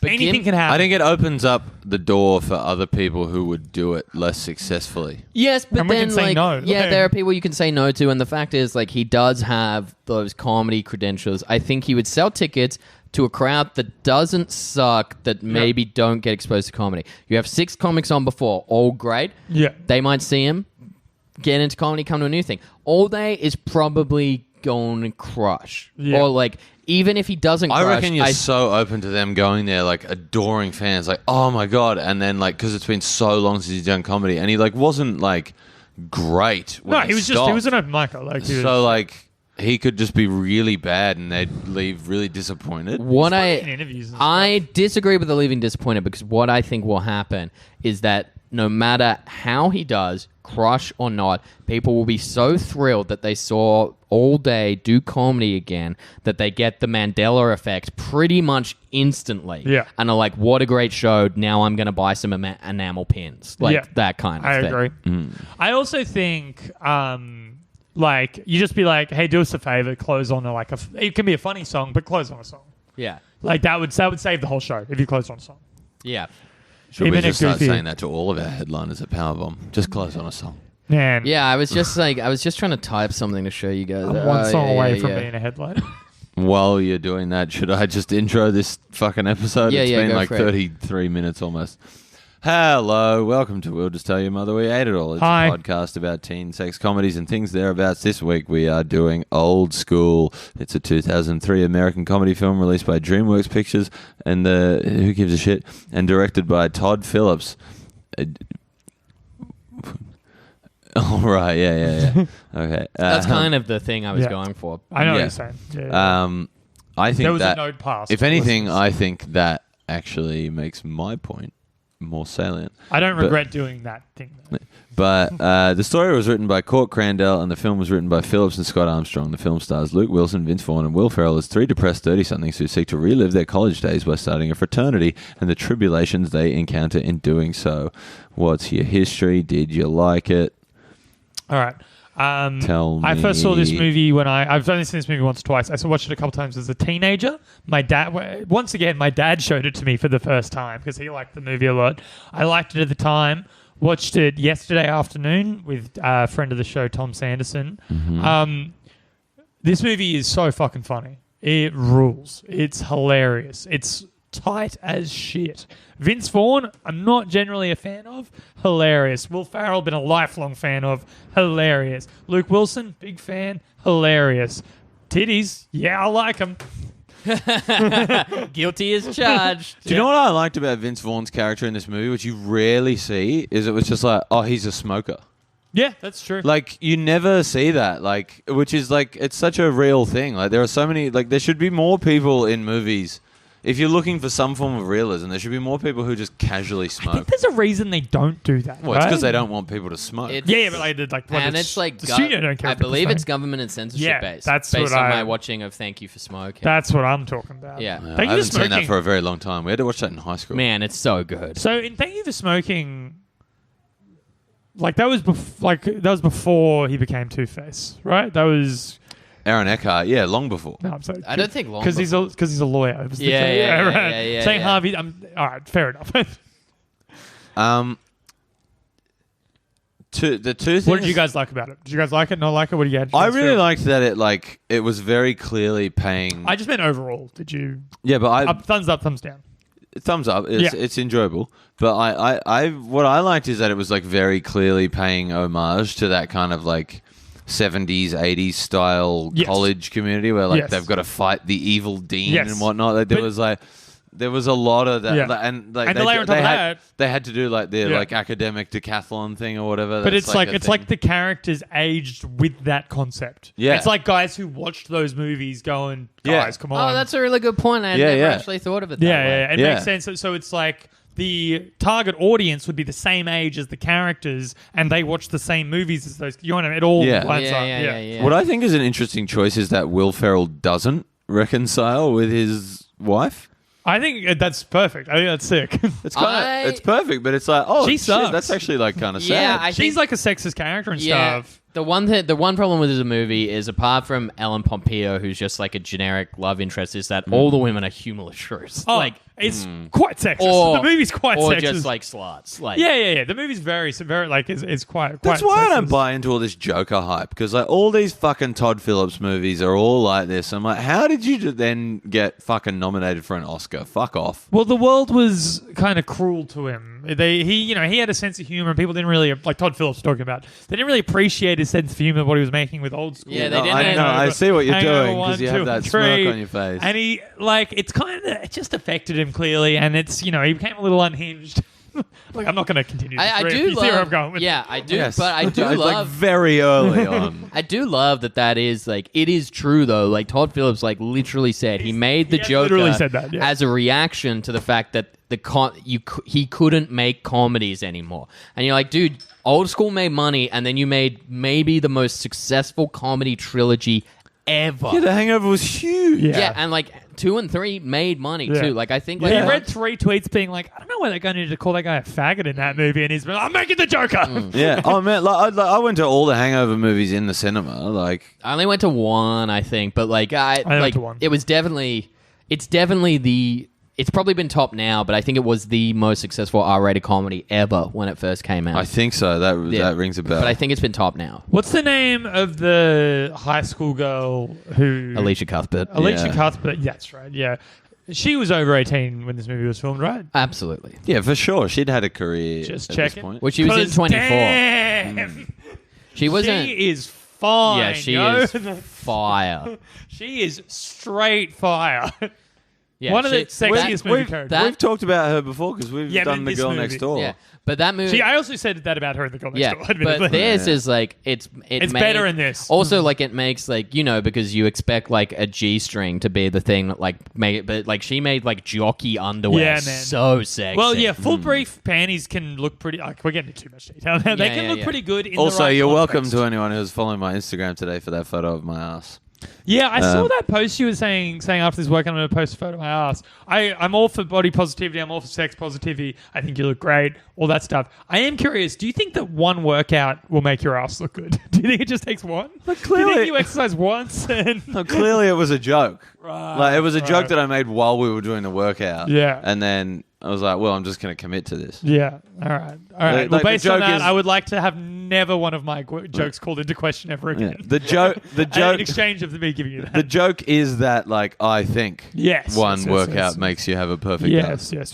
but anything can happen. I think it opens up the door for other people who would do it less successfully. Yes, but and we then can say like no. There are people you can say no to, and the fact is like he does have those comedy credentials. I think he would sell tickets to a crowd that doesn't suck, that maybe don't get exposed to comedy. You have 6 comics on before, all great. Yeah. They might see him, get into comedy, come to a new thing. All Day is probably going to crush. Yeah. Or like, even if he doesn't crush... I reckon you're so open to them going there, like adoring fans, like, oh my God. And then like, because it's been so long since he's done comedy and he like wasn't like great when he was stopped. he was an open micer. Like, so like, he could just be really bad and they'd leave really disappointed. What interviews I disagree with the leaving disappointed, because what I think will happen is that no matter how he does, crush or not, people will be so thrilled that they saw All Day do comedy again that they get the Mandela effect pretty much instantly. Yeah. And are like, what a great show. Now I'm going to buy some enamel pins. Like that kind of thing. I agree. I also think... like, you just be like, hey, do us a favor, close on it can be a funny song, but close on a song. Yeah. Like, that would save the whole show if you closed on a song. Yeah. Should we just start saying that to all of our headliners at Powerbomb? Just close on a song. Man. Yeah, I was just trying to type something to show you guys. I'm one song away from being a headliner. While you're doing that, should I just intro this fucking episode? It's been like 33 minutes almost. Hello, welcome to We'll Just Tell Your Mother We Ate It All. It's a podcast about teen sex comedies and things thereabouts. This week we are doing Old School. It's a 2003 American comedy film released by DreamWorks Pictures and who gives a shit, and directed by Todd Phillips. All right, yeah. Okay. That's kind of the thing I was going for. I know what you're saying. Yeah. I think There was that, a note passed. if anything, I think that actually makes my point more salient. I don't regret doing that thing. Though. But the story was written by Court Crandell, and the film was written by Phillips and Scott Armstrong. The film stars Luke Wilson, Vince Vaughn, and Will Ferrell as three depressed 30-somethings who seek to relive their college days by starting a fraternity and the tribulations they encounter in doing so. What's your history? Did you like it? All right. Tell me. I first saw this movie when I've only seen this movie once or twice. I watched it a couple times as a teenager. My dad, once again, my dad showed it to me for the first time because he liked the movie a lot. I liked it at the time. Watched it yesterday afternoon with a friend of the show, Tom Sanderson. Mm-hmm. This movie is so fucking funny. It rules. It's hilarious. It's tight as shit. Vince Vaughn, I'm not generally a fan of. Hilarious. Will Ferrell, been a lifelong fan of. Hilarious. Luke Wilson, big fan. Hilarious. Titties, yeah, I like them. Guilty as charged. Do you know what I liked about Vince Vaughn's character in this movie, which you rarely see, is it was just like, oh, he's a smoker. Yeah, that's true. Like, you never see that, like, which is like, it's such a real thing. Like, there are so many, like, there should be more people in movies. If you're looking for some form of realism, there should be more people who just casually I smoke. think there's a reason they don't do that. Well, it's right? because they don't want people to smoke. Yeah, but And it's like the studio don't care. I if people believe smoke. it's government and censorship Yeah, based. that's based what on I- my watching of Thank You for Smoking. That's what I'm talking about. Yeah. I Thank you haven't for seen that smoking. for a very long time. We had to watch that in high school. Man, it's so good. So in Thank You for Smoking, like that was before he became Two-Face, right? That was Aaron Eckhart, yeah, long before. no, I'm sorry. I don't think long because he's a lawyer. It was the Yeah, thing. yeah, right. yeah, yeah, Saying yeah. Harvey, all right, fair enough. The two things. What did you guys like about it? Did you guys like it? Not like it? What do you get? I really liked that it was very clearly paying. I just meant overall. Did you? Yeah, but Thumbs up, thumbs down. thumbs up. It's enjoyable. But what I liked is that it was like very clearly paying homage to that kind of like 70s, 80s style Yes. college community where like Yes. they've got to fight the evil dean Yes. and whatnot. Like, there was a lot of that, Yeah. and like And the layer on top of that- they had to do like their Yeah. like academic decathlon thing or whatever. But That's it's like a it's thing. like the characters aged with that concept. Yeah. It's like guys who watched those movies going, Yeah. guys, come on. Oh, that's a really good point. I Yeah, never yeah. actually thought of it that yeah, way. yeah, it Yeah. makes sense. So it's like the target audience would be the same age as the characters, and they watch the same movies as those. You know what I mean? It all Yeah. lines up. Yeah. What I think is an interesting choice is that Will Ferrell doesn't reconcile with his wife. I think that's perfect. I think that's sick. It's kind of it's perfect, but it's like, oh, She shit, sucks. that's actually like kind of Yeah, sad. I She's think- like a sexist character and Yeah. stuff. The one problem with the movie is, apart from Ellen Pompeo, who's just like a generic love interest, is that all the women are humorless shrews. Oh, Like, it's quite sexist. or the movie's quite or sexist. just like sluts. Like, yeah. The movie's very like is quite. That's quite why I sexist. don't buy into all this Joker hype, because like all these fucking Todd Phillips movies are all like this. I'm like, how did you then get fucking nominated for an Oscar? Fuck off. Well, the world was kind of cruel to him. He had a sense of humor, and people didn't really, like Todd Phillips talking about, they didn't really appreciate his sense of humor, what he was making with old school. Yeah, they didn't. I know. I see what you're Hangover doing because 1, you 2, have that and 3. smirk on your face. And he, like, it just affected him clearly, and it's, he became a little unhinged. Like, I'm not going to continue. I this. do You see where I'm love. going with Yeah, I do. Yes. But I do It's like love. very early on. I do love that is like, it is true though. Like Todd Phillips like literally said he made the he has Joker literally said that, yeah. as a reaction to the fact that he couldn't make comedies anymore. And you're like, dude, old school made money, and then you made maybe the most successful comedy trilogy ever. Yeah, The Hangover was huge. Yeah. and like 2 and 3 made money Yeah. too. Like I think Like, like he read 3 tweets being like, I don't know why they're going to call that guy a faggot in that movie, and he's been, I'm making the Joker. Yeah. Oh man, I went to all the Hangover movies in the cinema. Like, I only went to one, I think, but like I went like to one. it was definitely it's probably been top now, but I think it was the most successful R-rated comedy ever when it first came out. I think so. That Yeah. rings a bell. But I think it's been top now. What's the name of the high school girl who... Alicia Cuthbert. Alicia Yeah. Cuthbert. That's right, yeah. She was over 18 when this movie was filmed, right? Absolutely. yeah, for sure. She'd had a career Just at checking. this point. Which she was in 'Cause 24. Damn, She wasn't. she is fine. Yeah, she yo. is fire. She is straight fire. Yeah, One of the she- sexiest movie characters. We've talked about her before because we've Yeah, but done in The this Girl movie- Next Door. Yeah, but that movie. See, I also said that about her in the Girl Next yeah, Door. Admittedly. but this Yeah. is like it's better in this. Also, like it makes like because you expect like a G string to be the thing that like make it, but like she made like jockey underwear Yeah, man. so sexy. Well, yeah, full brief panties can look pretty. Like, we're getting into too much detail. They Yeah, can yeah, look yeah. pretty good. In Also, the right you're welcome context. to anyone who's following my Instagram today for that photo of my ass. Yeah, I saw that post you were saying after this work, I'm going to post a photo of my ass. I'm all for body positivity. I'm all for sex positivity. I think you look great. All that stuff. I am curious. Do you think that one workout will make your ass look good? Do you think it just takes one? But Do you think clearly- you exercise once and No, clearly it was a joke. Right, Like it was a joke right. that I made while we were doing the workout. Yeah. And then I was like, well, I'm just going to commit to this. Yeah. All right. Like, Well, the based on joke that, is- I would like to have never one of my jokes called into question ever Yeah. again. The joke In exchange of me giving you that. the joke is that like I think Yes, one yes, yes, workout yes. makes you have a perfect Yes. ass.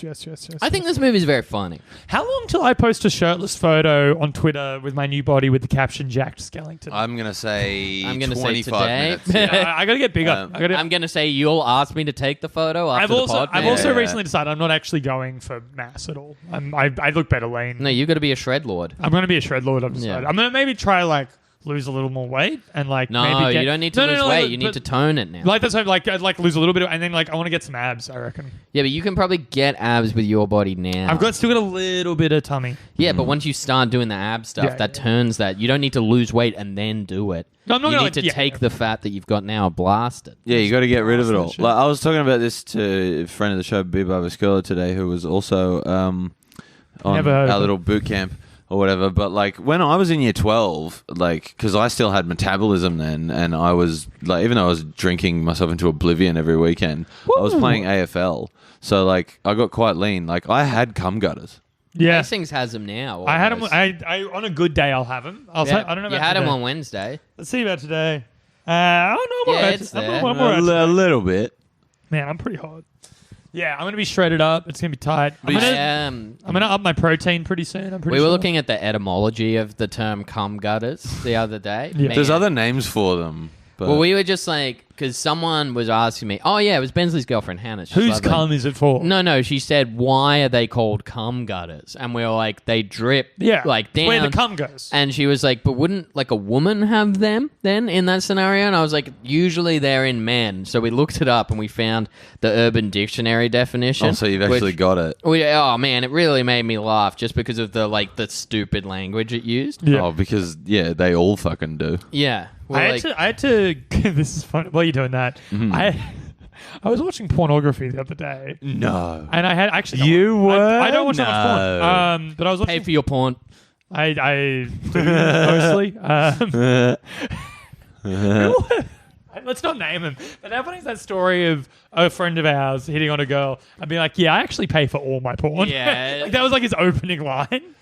I I think this movie is very funny. How long till I post a shirtless photo on Twitter with my new body with the caption "Jack Skellington"? I'm going to say I'm gonna say 25 today. minutes. Yeah, I gotta get bigger. I gotta, I'm gonna say you'll ask me to take the photo after the pod. I've man. also Yeah. recently decided I'm not actually going for mass at all. I look better lean. No, you got to be a shred lord. I'm gonna be a shred lord. I've decided. Yeah. I'm gonna maybe try like lose a little more weight and like No, maybe get, you don't need to lose weight. like, You need but- to tone it now. Like that's like I'd like lose a little bit, and then like I want to get some abs. I reckon Yeah, but you can probably get abs with your body now. I've still got a little bit of tummy. Yeah, but once you start doing the ab stuff, Yeah, that yeah. turns that. You don't need to lose weight and then do it. No, I'm not you gonna, need to like, yeah, take yeah. the fat that you've got now, blast it. Yeah, you got to get rid of it all. Shit. Like I was talking about this to a friend of the show, B. Barbara Skirler, today, who was also on Never heard of our it. little boot camp or whatever. But like when I was in year 12, like because I still had metabolism then, and I was like, even though I was drinking myself into oblivion every weekend, I was Woo. playing AFL. So like I got quite lean. Like I had cum gutters. Yeah, Hastings has them now. I had them. almost. I on a good day I'll have them. I'll say, I don't know. You about had them today. on Wednesday. Let's see about today. I'm Yeah, alright. it's I'm there. alright today. A little bit. Man, I'm pretty hot. Yeah, I'm gonna be shredded up. It's gonna be tight. I'm I, gonna up my protein pretty soon. I'm pretty. we were sure. looking at the etymology of the term cum gutters the other day. Yeah. Man. There's other names for them. But Well, we were just like, because someone was asking me, oh, yeah, it was Bensley's girlfriend, Hannah. She's Whose lovely. cum is it for? No, she said, why are they called cum gutters? And we were like, they drip Yeah, like it's down. where the cum goes. And she was like, but wouldn't like a woman have them then in that scenario? And I was like, usually they're in men. So we looked it up and we found the Urban Dictionary definition. oh, so you've actually which- got it. Oh man, it really made me laugh just because of the stupid language it used. Yeah. Oh, because they all fucking do. Yeah. Well, I like- had to. This is funny. While you're doing that, Mm-hmm. I was watching pornography the other day, No. and I had actually. You were? I don't watch that much porn. No. But I was pay watching. for your porn. I do mostly. Let's not name him. But how funny is that story of a friend of ours hitting on a girl and being like, "Yeah, I actually pay for all my porn." Yeah. Like, that was like his opening line.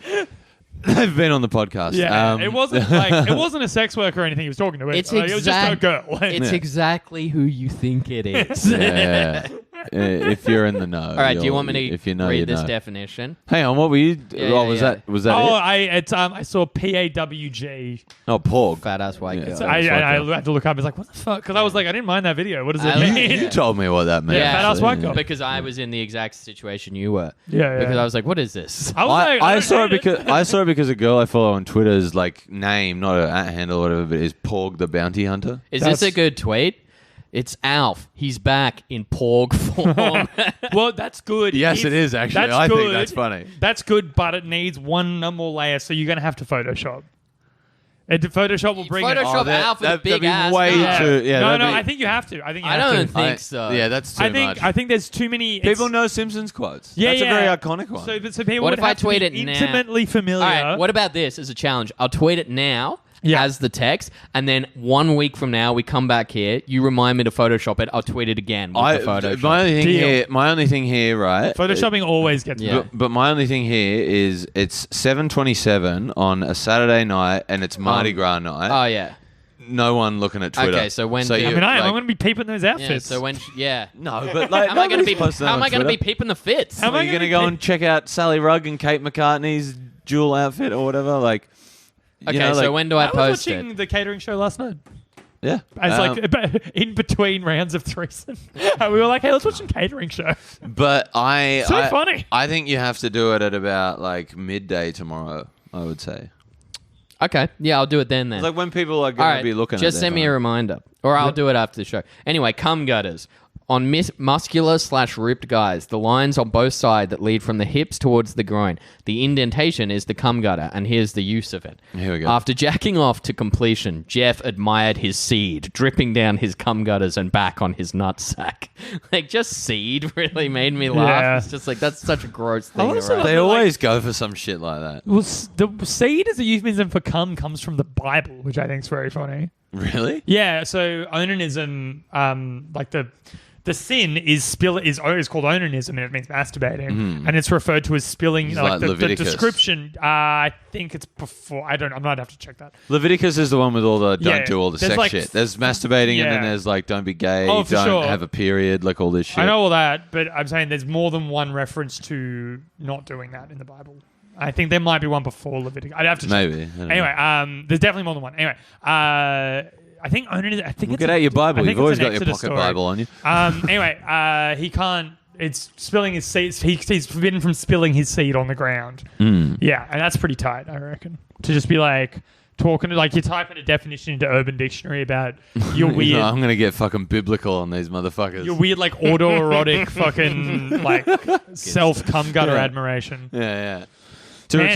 They've been on the podcast. Yeah, it wasn't like it wasn't a sex worker or anything he was talking to. It's It was just a girl. It's Yeah. exactly who you think it is. Yeah. If you're in the know. All right, do you want me to if you know, read you this know. definition? Hang on, what were you? Yeah, oh, yeah, was yeah. that Oh, it? I saw PAWG. Oh, porg. Fat ass white Yeah. girl. So I girl. had to look up. I was like, what the fuck? Because I was like, I didn't mind that video. What does it I- mean? You told me what that meant. Yeah, fat ass white girl. because I was in the exact situation you were. Yeah, yeah. Because I was like, what is this? I was like, I don't saw it hate because I saw it because a girl I follow on Twitter's like name, not an at handle or whatever, but is Porg the Bounty Hunter. Is That's- this a good tweet? It's Alf. He's back in porg form. Well, that's good. Yes, If- it is actually. That's I good. think that's funny. That's good, but it needs one more layer, so you're going to have to Photoshop. Photoshop will bring it. Photoshop Alf with a that'd big be ass. way No. too. Yeah, no, that'd no, be- I think you have to. I think you I have don't to. think so. Yeah, that's too much. I think there's too many. People know Simpsons quotes. Yeah, that's yeah. a very iconic one. So people What would if I have to tweet be it now? intimately familiar. All right, what about this as a challenge? I'll tweet it now Yeah. as the text, and then 1 week from now, we come back here. You remind me to Photoshop it. I'll tweet it again with the Photoshop. my only thing here, right? Photoshopping always gets Yeah. me. But my only thing here is it's 7:27 on a Saturday night and it's Mardi Gras night. Oh, yeah. No one looking at Twitter. Okay, so when- So I you, I mean, I'm like- going to be peeping those Yeah, outfits. so when... Yeah. no, but like, How am I going to be? posting How on am I going to be Twitter. peeping the fits? How am Are I you gonna going to go be- and check out Sally Rugg and Kate McCartney's dual outfit or whatever? Like, you Okay, know, so like- when do I I was post watching it? the catering show last night. Yeah. As like in between rounds of threesome. And we were like, hey, let's watch some catering show. But funny. I think you have to do it at about like midday tomorrow, I would say. Okay. Yeah, I'll do it then. It's like when people are All going right, to be looking at just their send me a phone. reminder. Or I'll do it after the show. Anyway, cum gutters. On muscular/ripped guys, the lines on both sides that lead from the hips towards the groin. The indentation is the cum gutter, and here's the use of it. Here we go. After jacking off to completion, Jeff admired his seed, dripping down his cum gutters and back on his nutsack. Like, just seed really made me laugh. Yeah. It's just like, that's such a gross thing. also to They write. always go for some shit like that. Well, the seed as a euphemism for cum comes from the Bible, which I think is very funny. Really? Yeah, so onanism, like the sin is called onanism, and it means masturbating, and it's referred to as spilling. It's Like like the Leviticus. description, I think it's before. I might have to check that. Leviticus is the one with all the don't Yeah, do all the there's sex like- shit. There's masturbating and then Yeah. there's like don't be gay, Oh, for don't sure. have a period, like all this shit. I know all that, but I'm saying there's more than one reference to not doing that in the Bible. I think there might be one before Leviticus. I'd have to check. Maybe. I don't know. Anyway, there's definitely more than one. Anyway, I think onanism. I think Well, it's get out your Bible. I think You've always it's an got your Exodus pocket story. Bible on you. Anyway, he can't. It's spilling his seed. He's forbidden from spilling his seed on the ground. Hmm. Yeah, and that's pretty tight, I reckon. To just be like talking, like you type in a definition into Urban Dictionary about your weird, I'm gonna get fucking biblical on these motherfuckers. your weird like autoerotic fucking like self cum gutter Yeah. admiration. Yeah. To Man,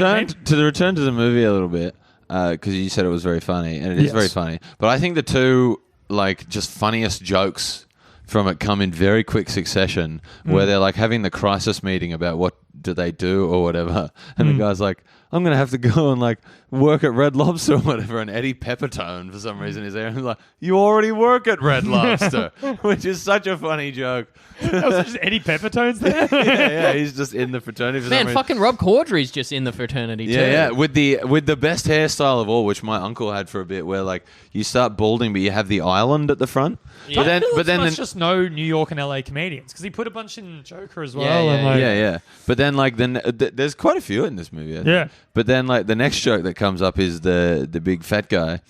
return to the movie a little bit, because you said it was very funny, and it is Yes. very funny. But I think the two like just funniest jokes from it come in very quick succession, where they're like having the crisis meeting about what do they do or whatever, and the guy's like, I'm gonna have to go and like work at Red Lobster or whatever, and Eddie Peppertone for some reason is there, and he's like, you already work at Red Lobster, which is such a funny joke. That was just Eddie Peppertone's there. yeah, he's just in the fraternity for some Man, reason. fucking Rob Corddry's just in the fraternity too. Yeah, with the best hairstyle of all, which my uncle had for a bit, where like you start balding, but you have the island at the front. Yeah. But then It's just no New York and LA comedians because he put a bunch in Joker as well. Yeah, and yeah, like, yeah. But then like there's quite a few in this movie. I think. Yeah. But then like the next joke that comes up is the big fat guy.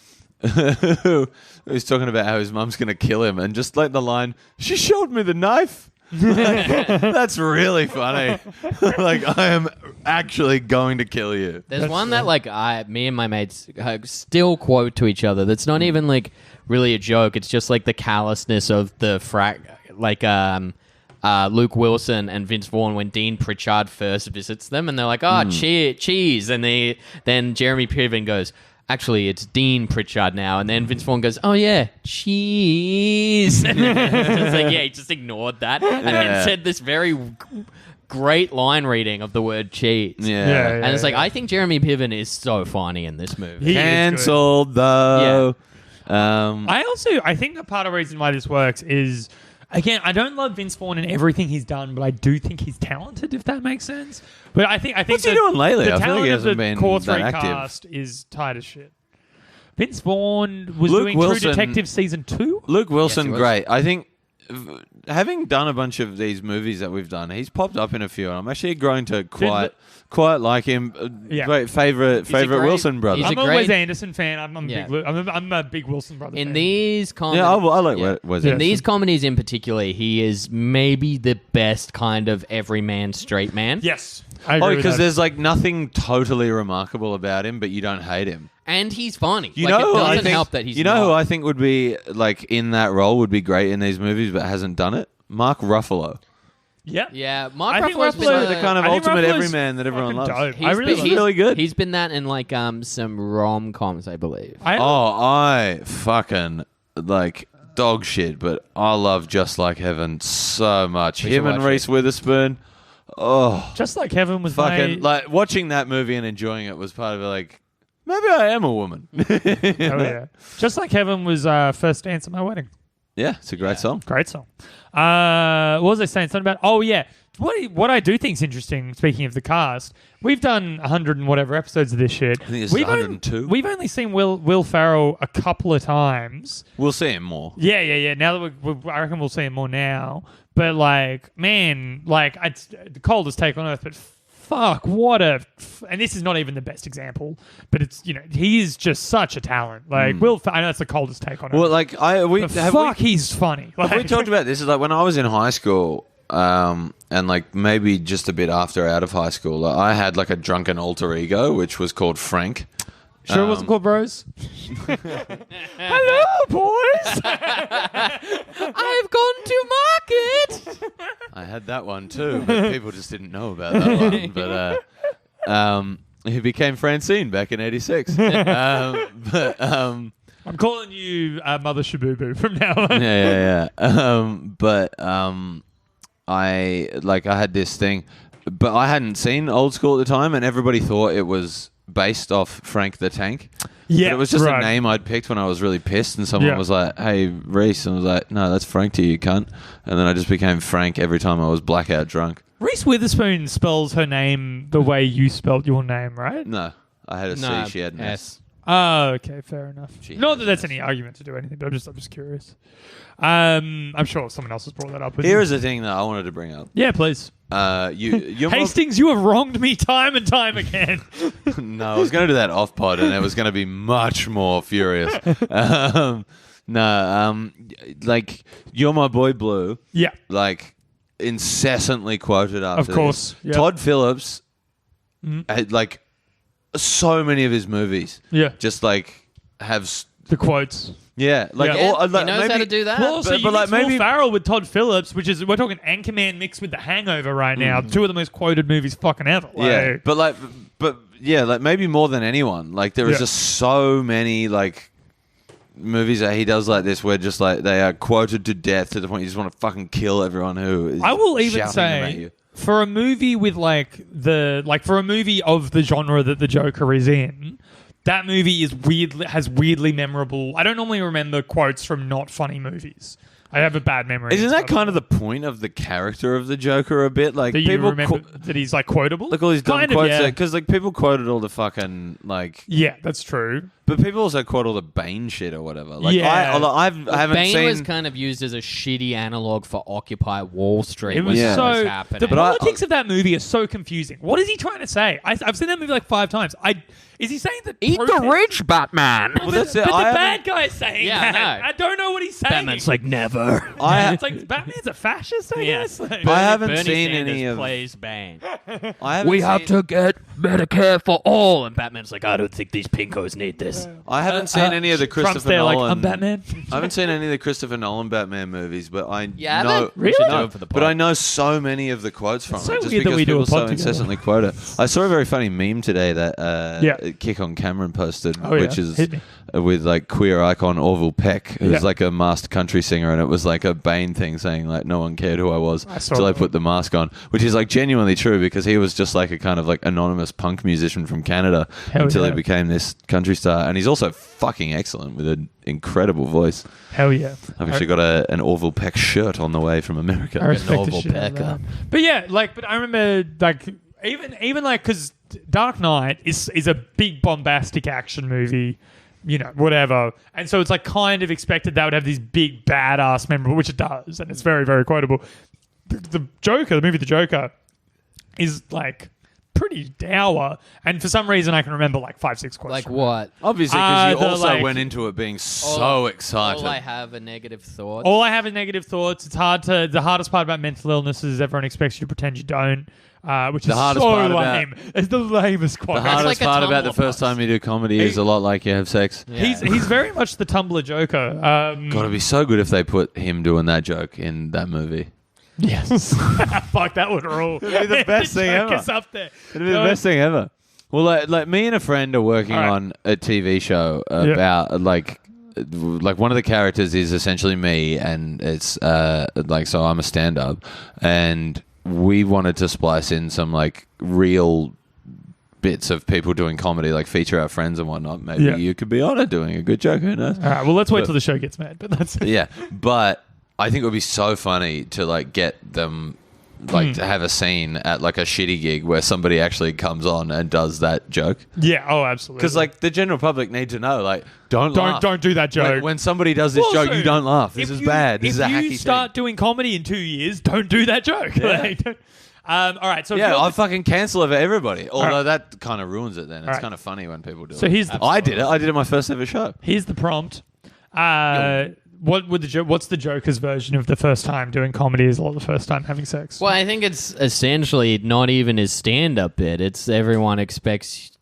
Who's talking about how his mum's gonna kill him, and just like the line, "She showed me the knife." That's really funny. Like, I am actually going to kill you. There's one that like me and my mates still quote to each other. That's not even like really a joke. It's just like the callousness of the Luke Wilson and Vince Vaughn when Dean Pritchard first visits them, and they're like, "Oh, cheese," and then Jeremy Piven goes, "Actually, it's Dean Pritchard now," and then Vince Vaughn goes, "Oh yeah, cheese." It's like, yeah, he just ignored that and then said this very great line reading of the word cheese. Yeah. And it's like, I think Jeremy Piven is so funny in this movie. He is good. Cancelled though. I think a part of the reason why this works is, again, I don't love Vince Vaughn and everything he's done, but I do think he's talented, if that makes sense. But I think What's he doing lately? The I feel like talent he of hasn't the been core that three active. cast is tight as shit. Vince Vaughn was Luke doing Wilson- True Detective season 2. Luke Wilson, Yes, he was. great. I think having done a bunch of these movies that we've done, he's popped up in a few, and I'm actually growing to quite like him. Yeah. Great favorite great- Wilson brother. he's a I'm a Wes great- Anderson fan. I'm a big Wilson brother In fan. these comedies, Yeah, I like Wes In Anderson. these comedies in particular, he is maybe the best kind of everyman straight man. Yes. I agree with because that. there's like nothing totally remarkable about him, but you don't hate him. And he's funny. You Like, know, it who I doesn't think, help that he's you know not. who I think would be like in that role would be great in these movies, but hasn't done it. Mark Ruffalo, Yeah. Yeah, Mark I think Ruffalo's been Ruffalo- the kind of I think ultimate Ruffalo's everyman that everyone fucking loves. dope. I really been, love he's really good. He's been that in like some rom-coms, I believe. I fucking like dog shit, but I love Just Like Heaven so much. should Him and watch Reese Witherspoon. Oh, Just Like Heaven was fucking my... like watching that movie and enjoying it was part of it. Like, maybe I am a woman. Oh, yeah. Just Like Heaven was first dance at my wedding. Yeah, it's a great song. Great song. What was I saying? Something about... Oh, yeah. What I do think is interesting, speaking of the cast, we've done 100 and whatever episodes of this shit. I think it's 102. We've only seen Will Ferrell a couple of times. We'll see him more. Yeah. Now that I reckon we'll see him more now. But, like, man, like, it's the coldest take on earth, but fuck, and this is not even the best example, but it's, he is just such a talent. Like, I know that's the coldest take on it. Well, like, he's funny. Like, have we talked about this? Is like when I was in high school, and like maybe just a bit after out of high school, I had like a drunken alter ego, which was called Frank. Sure it wasn't called Bros? Hello, boys! I've gone to market! I had that one too, but people just didn't know about that one. But he became Francine back in '86. I'm calling you Mother Shabubu from now on. Yeah. I had this thing, but I hadn't seen Old School at the time, and everybody thought it was based off Frank the Tank. Yeah, but it was just right. a name I'd picked when I was really pissed, and someone was like, "Hey, Reese," and I was like, "No, that's Frank to you, cunt." And then I just became Frank every time I was blackout drunk. Reese Witherspoon spells her name the way you spelled your name, right? No, I had a C. She had an S. Oh, okay, fair enough. Not that that's any argument to do anything, but I'm just curious. I'm sure someone else has brought that up. Here is the thing that I wanted to bring up. Yeah, please. Hastings, you have wronged me time and time again. No, I was going to do that off pod, and it was going to be much more furious. Like, You're My Boy Blue. Yeah. Like, incessantly quoted after Of course. This. Yep. Todd Phillips had, like, so many of his movies. Yeah. Just, like, have... The quotes. Yeah. Like, he knows how to do that. Well, also, but like Will maybe Ferrell with Todd Phillips, which is, we're talking Anchorman mixed with The Hangover right now. Two of the most quoted movies fucking ever. Yeah. But maybe more than anyone. Like, there is just so many, like... movies that he does like this where just like they are quoted to death to the point you just want to fucking kill everyone who is I will even shouting them at say you. for a movie with for a movie of the genre that the Joker is in, that movie has weirdly memorable. I don't normally remember quotes from not funny movies. I have a bad memory. Isn't that kind of the point of the character of the Joker a bit? Like, that you people remember that he's like quotable? Like all these dumb Kind of, quotes yeah. because like people quoted all the fucking like Yeah, that's true. but people also quote all the Bane shit or whatever. Like Yeah. I haven't Bane seen was kind of used as a shitty analog for Occupy Wall Street. It was when that so. was happening. The politics of that movie is so confusing. What is he trying to say? I've seen that movie like 5 times. Is he saying that Eat the rich, Batman. Well, that's it. But I the haven't- bad guy's saying Yeah, I that. know. I don't know what he's saying. Batman's like, never. It's like Batman's a fascist, I guess. Like, I haven't Bernie seen Sanders any of plays Bane. I haven't We have seen- to get Medicare for all. And Batman's like, I don't think these pinkos need this. I haven't seen any of the Trump's Christopher there like, Nolan. I'm Batman. I haven't seen any of the Christopher Nolan Batman movies, but I Yeah, know we should do No, it for the but pod. I know so many of the quotes from so it just weird that because we do a people so pod together. incessantly quote it. I saw a very funny meme today that Kick on Cameron posted, Oh, yeah. which is Hit me. with like queer icon Orville Peck, who's Yeah. like a masked country singer, and it was like a Bane thing saying like no one cared who I was I saw till I that. put the mask on, which is like genuinely true because he was just like a kind of like anonymous punk musician from Canada Hell until yeah. he became this country star, and he's also fucking excellent with an incredible voice. Hell yeah. I've actually got an Orville Peck shirt on the way from America. I respect the Orville shit out of Pecker. that. But yeah, but I remember even like because Dark Knight is a big bombastic action movie, whatever, and so it's like kind of expected that would have these big badass memorable, which it does, and it's very very quotable. The movie The Joker, is like pretty dour, and for some reason I can remember like 5-6 quotes. Like from it. what? Obviously, because you the, also like- went into it being so excited. All I have are negative thoughts. All I have is negative thoughts. The hardest part about mental illness is everyone expects you to pretend you don't, which is hardest so part about- lame. It's the lamest quote. the hardest like a part about the Tumblr first post. time you do comedy is a lot like you have sex. Yeah. He's very much the Tumblr Joker. God, it'd be so good if they put him doing that joke in that movie. Yes. Fuck, that would rule. It'd be the best thing ever. Joker's up there. It'd be the best thing ever. Well, like me and a friend are working All right. on a TV show about like one of the characters is essentially me, and it's so I'm a stand-up, and we wanted to splice in some like real bits of people doing comedy, like feature our friends and whatnot. Maybe you could be on it doing a good joke. Who knows? All right, well, let's wait till the show gets made. But that's Yeah, but I think it would be so funny to like get them like to have a scene at like a shitty gig where somebody actually comes on and does that joke. Yeah. Oh, absolutely. Because like the general public need to know, like don't laugh. don't do that joke. When somebody does this Also, joke, you don't laugh. This if is you- bad. This is a If hacky you start doing comedy in 2 years, don't do that joke. Yeah. Like, don't- All right. So if Yeah, you're I'll fucking cancel over everybody. Although right. that kind of ruins it then. It's right. kind of funny when people do it. So here's the- I did it. I did it my first ever show. Here's the prompt. What's the Joker's version of the first time doing comedy is the first time having sex? Well, I think it's essentially not even his stand-up bit. It's everyone expects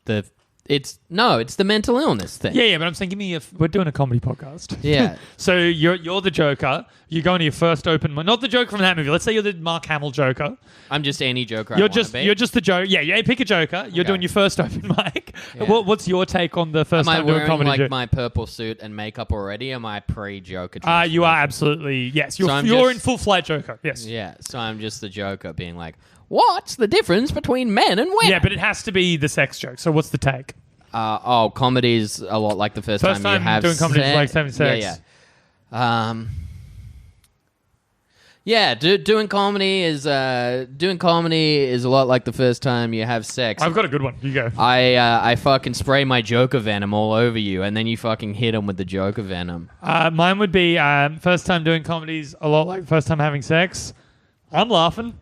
it's the mental illness thing. Yeah, but I'm saying, we're doing a comedy podcast. Yeah. So you're the Joker. You're going to your first open mic. Not the Joker from that movie. Let's say you're the Mark Hamill Joker. I'm just any Joker. You're just the Joker. Yeah. Pick a Joker. You're Okay. doing your first open mic. Yeah. What's your take on the first Am I time doing wearing comedy? like my purple suit and makeup already? Am I pre-Joker? You are absolutely yes. You're So I'm you're just- in full flight Joker. Yes. Yeah. So I'm just the Joker, being like, "What's the difference between men and women?" Yeah, but it has to be the sex joke. So what's the take? Comedy's a lot like the first time you have doing comedy is like having sex. Yeah. Doing comedy is a lot like the first time you have sex. I've got a good one. You go. I fucking spray my Joker venom all over you, and then you fucking hit him with the Joker venom. Mine would be first time doing comedies a lot like first time having sex. I'm laughing.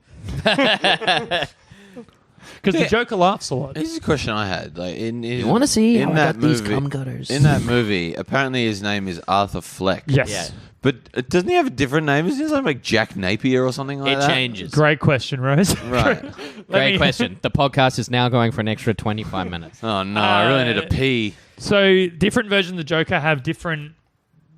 Because the Joker laughs a lot. This is a question I had. Like, You want to see in how I that got these movie, cum gutters? In that movie, apparently his name is Arthur Fleck. Yes. Yeah. But doesn't he have a different name? Isn't his name like Jack Napier or something like It that? changes. Great question, Rose. Right. Great question. The podcast is now going for an extra 25 minutes. Oh no, I really need to pee. So different versions of the Joker have different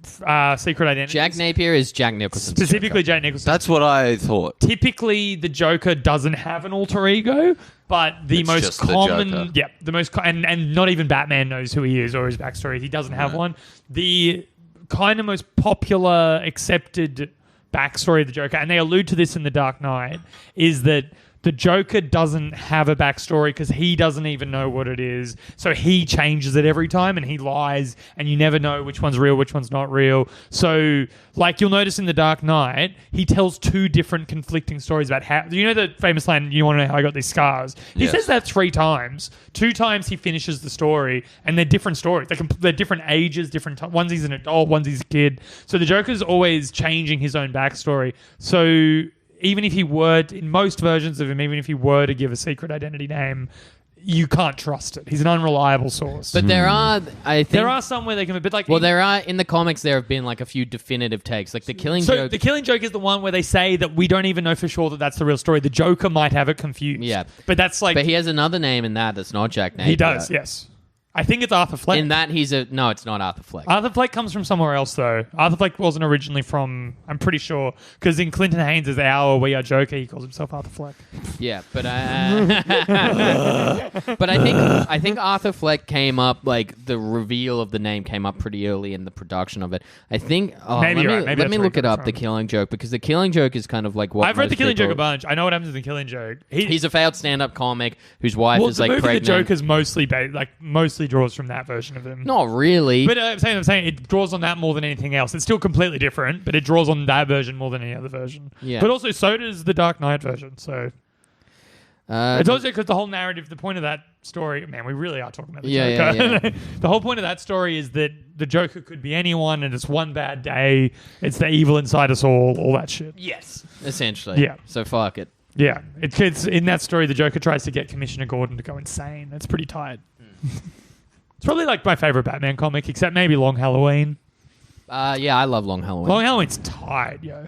secret identities. Jack Napier is Jack Nicholson. Specifically Jack Nicholson. That's what I thought. Typically, the Joker doesn't have an alter ego, but the It's most just the common, Joker. the most and not even Batman knows who he is or his backstory. He doesn't have one. The kind of most popular, accepted backstory of the Joker, and they allude to this in The Dark Knight, is that the Joker doesn't have a backstory because he doesn't even know what it is. So he changes it every time and he lies and you never know which one's real, which one's not real. So, like you'll notice in The Dark Knight, he tells two different conflicting stories about how... You know the famous line, you want to know how I got these scars? He Yes. says that 3 times. 2 times he finishes the story and they're different stories. They're different ages, different... One's he's an adult, one's he's a kid. So the Joker's always changing his own backstory. So... Even if he were, in most versions of him, even if he were to give a secret identity name, you can't trust it. He's an unreliable source. But there are, I think... there are some where they can be, but like... Well, there are, in the comics, there have been like a few definitive takes. Like the Killing so Joke... the Killing Joke is the one where they say that we don't even know for sure that that's the real story. The Joker might have it confused. Yeah. But that's like... But he has another name in that's not Jack Napier. He does, yes. I think it's Arthur Fleck. In that, no, it's not Arthur Fleck. Arthur Fleck comes from somewhere else, though. Arthur Fleck wasn't originally from... I'm pretty sure. Because in Clinton Haynes' Our We Are Joker, he calls himself Arthur Fleck. Yeah, but but I think Arthur Fleck came up, like the reveal of the name came up pretty early in the production of it. I think Maybe you're right. Maybe let me that's where look it it up. comes The from. Killing Joke, because the Killing Joke is kind of like what I've read most The Killing Joke people- a bunch. I know what happens in The Killing Joke. He's a failed stand-up comic whose wife well, is the like movie pregnant. The Joker's mostly mostly draws from that version of him. Not really. But I'm saying it draws on that more than anything else. It's still completely different, but it draws on that version more than any other version. Yeah. But also, so does the Dark Knight version. So it's also because the whole narrative, the point of that story, man, we really are talking about the Joker. Yeah. The whole point of that story is that the Joker could be anyone, and it's one bad day. It's the evil inside us all that shit. Yes, essentially. Yeah. So fuck it. Yeah, it's in that story. The Joker tries to get Commissioner Gordon to go insane. That's pretty tight. It's probably like my favorite Batman comic, except maybe Long Halloween. Yeah, I love Long Halloween. Long Halloween's tight, yo.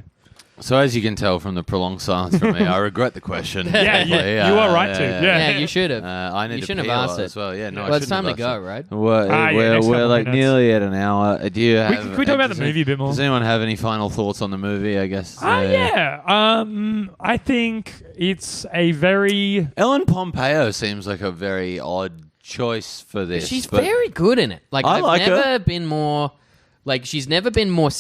So as you can tell from the prolonged silence from me, I regret the question. Yeah, you are right to. Yeah. yeah, you should have. I need You to shouldn't pee have a asked lot it. as well. Yeah, no, Well, I it's time to shouldn't have go, asked it. right? We're, yeah, we're, next we're couple like minutes. nearly at an hour. Do you have? Can we talk about does the movie a bit more? Does anyone have any final thoughts on the movie? I guess. Yeah. I think it's a very... Ellen Pompeo seems like a very odd choice for this. She's but very good in it. Like I I've like never her. been more. Like she's never been more.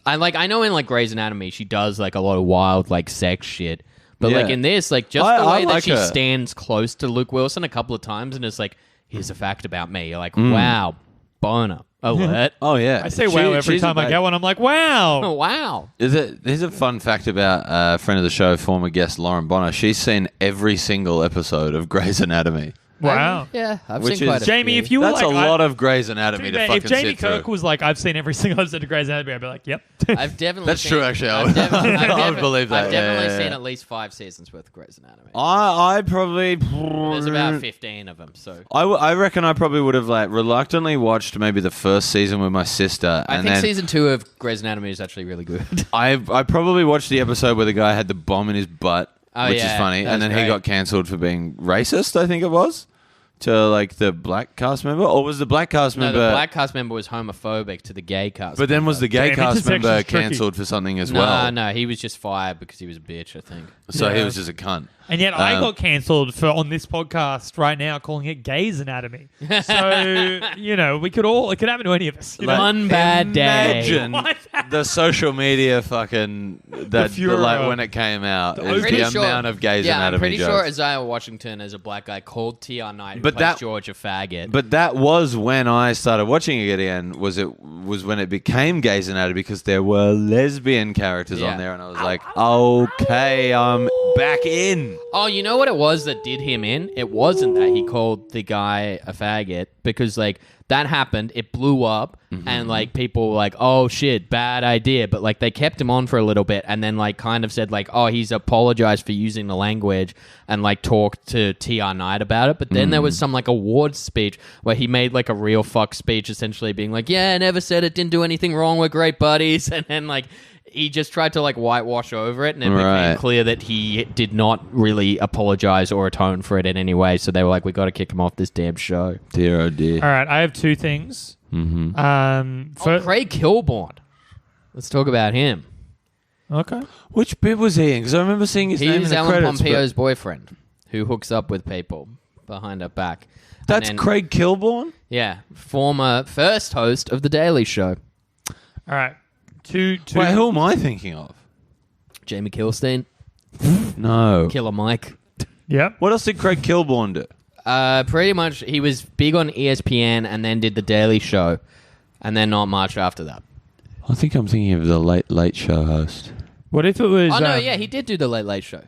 I know in like Grey's Anatomy she does like a lot of wild like sex shit, but Yeah. like in this like just the I way like that she her. stands close to Luke Wilson a couple of times and it's like here's a fact about me. You're like Mm. wow, boner alert. Oh yeah, I say wow every she's time I about- get one. I'm like, wow. Oh wow. Here's a fun fact about friend of the show, former guest Lauren Bonner. She's seen every single episode of Grey's Anatomy. Wow. I've Which seen quite is- a Jamie, few. if you were That's like, a lot of Grey's Anatomy to fucking if Jamie sit Kirk through. was like, I've seen every single episode of Grey's Anatomy, I'd be like, yep. I've definitely That's seen, true, actually. I I've would- definitely, I would believe that. I've Yeah, definitely yeah, seen yeah. at least 5 seasons worth of Grey's Anatomy. I probably. There's about 15 of them, so I reckon I probably would have like reluctantly watched maybe the first season with my sister, I and think then season 2 of Grey's Anatomy is actually really good. I probably watched the episode where the guy had the bomb in his butt, Oh, which is yeah, funny, that and was then he great. got cancelled for being racist. I think it was to like the black cast member, or was the black cast No, member? the black cast member was homophobic to the gay cast. but then was the gay Damn, cast member intersection's tricky. cancelled for something as no, well? no, he was just fired because he was a bitch, I think. So he Yeah. was just a cunt. And yet I Um, got cancelled for on this podcast right now calling it Gay's Anatomy. So, it could happen to any of us. You know? One bad day. Imagine What? the social media fucking that furor. like when it came out The is pretty the amount of Grey's yeah, Anatomy I'm pretty jokes. sure Isaiah Washington as a black guy called T.R. Knight who But plays that- George a faggot. But that was when I started watching it again. Was when it became Grey's Anatomy because there were lesbian characters Yeah. on there, and I was like, okay, I'm back in. Oh, you know what it was that did him in? It wasn't that he called the guy a faggot because like that happened, it blew up, and like people were like, oh shit, bad idea. But like they kept him on for a little bit and then like kind of said like, oh, he's apologized for using the language and like talked to T.R. Knight about it. But then there was some like awards speech where he made like a real fuck speech essentially being like, yeah, I never said it, didn't do anything wrong, we're great buddies. And then like he just tried to like whitewash over it, and it became Right. clear that he did not really apologize or atone for it in any way. So they were like, "We got to kick him off this damn show." Dear oh dear. All right, I have two things. Mm-hmm. Craig Kilborn. Let's talk about him. Okay. Which bit was he in? Because I remember seeing his name in He's the Alan credits. Pompeo's boyfriend who hooks up with people behind her back. And That's then- Craig Kilborn. Yeah, former first host of the Daily Show, All right. Two. Wait, who am I thinking of? Jamie Kilstein, No. Killer Mike. Yep. What else did Craig Kilborn do? Pretty much, he was big on ESPN and then did the Daily Show, and then not much after that. I think I'm thinking of the Late Show host. What if it was? Oh no, yeah, he did do the Late Late Show.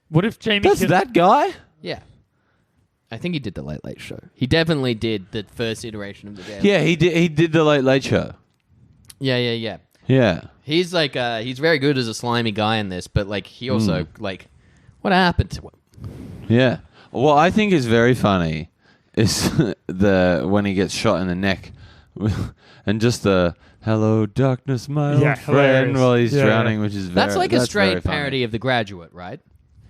What if Jamie? That's that guy? Yeah. I think he did the Late Late Show. He definitely did the first iteration of the Daily. Yeah, he did. He did the Late Show. Yeah, yeah, yeah. Yeah. He's like, he's very good as a slimy guy in this, but like, he also like, what happened to him? Yeah. What I think is very funny is when he gets shot in the neck, and just the "Hello, darkness, my old friend" hilarious. while he's Yeah, drowning, yeah. which is That's like a very straight funny. parody of The Graduate, right?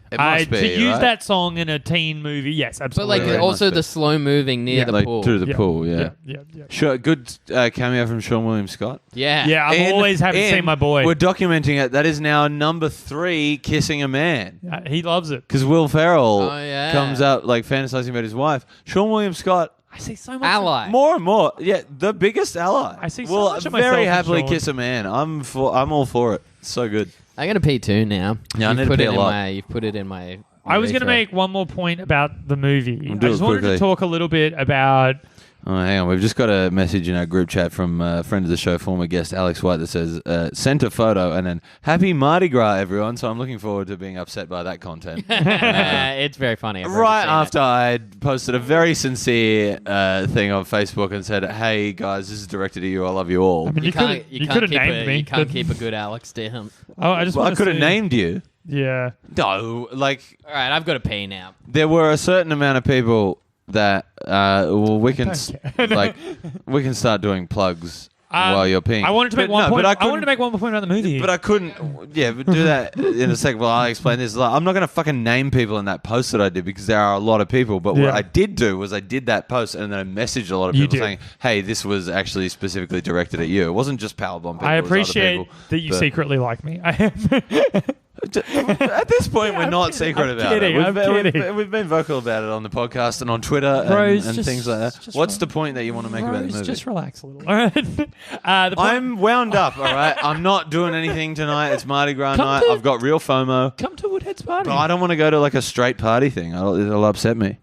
It must be, to use right? that song in a teen movie, yes, But absolutely. like it also must be. the slow moving near Yeah. the like pool. through the pool. Yeah. yeah. Sure. Good cameo from Sean William Scott. Yeah. Yeah, I'm always happy to see my boy. We're documenting it. That is now number 3, kissing a man. Yeah, he loves it. Because Will Ferrell Oh, yeah. comes out like fantasizing about his wife. Sean William Scott, I see so much. Ally. more and more, yeah, the biggest ally. I see so will much of myself very in happily Sean. kiss a man. I'm all for it. So good. I gotta pee too now. Yeah, I You've need to put pee it a in lot. my. You've put it in my. I was going to urethra. make one more point about the movie. I do it just wanted quickly. to talk a little bit about. Oh, hang on. We've just got a message in our group chat from a friend of the show, former guest Alex White, that says, sent a photo and then, "Happy Mardi Gras, everyone." So I'm looking forward to being upset by that content. It's very funny. I've already Right seen after I posted a very sincere thing on Facebook and said, "Hey guys, this is directed at you. I love you all." I mean, it. you could have keep named me. You can't but- keep a good Alex down. Oh, I just Well, I want to could have say- named you. Yeah. No, like All right, I've got to pee now. there were a certain amount of people that we can don't like we can start doing plugs while you're peeing. I wanted to make But one no, point. but I I wanted couldn't- to make one more point about the movie. But I couldn't. Yeah, but do that in a second. Well, I'll explain this. Like, I'm not going to fucking name people in that post that I did because there are a lot of people. But Yeah. what I did do was I did that post and then I messaged a lot of You people did. saying, "Hey, this was actually specifically directed at you. It wasn't just Powerbomb people. I it was other appreciate people." that you But- secretly like me. I am. At this point, Yeah, we're I'm not kidding. secret I'm about kidding. it. I'm kidding. We've been vocal about it on the podcast and on Twitter Rose, and just- things like that. just What's relax. the point that you want to make about the Rose, movie? just relax a little. All right. The point- I'm wound up, all right? I'm not doing anything tonight. It's Mardi Gras Come night. to- I've got real FOMO. come to Woodhead's party. But I don't want to go to like a straight party thing. It'll upset me.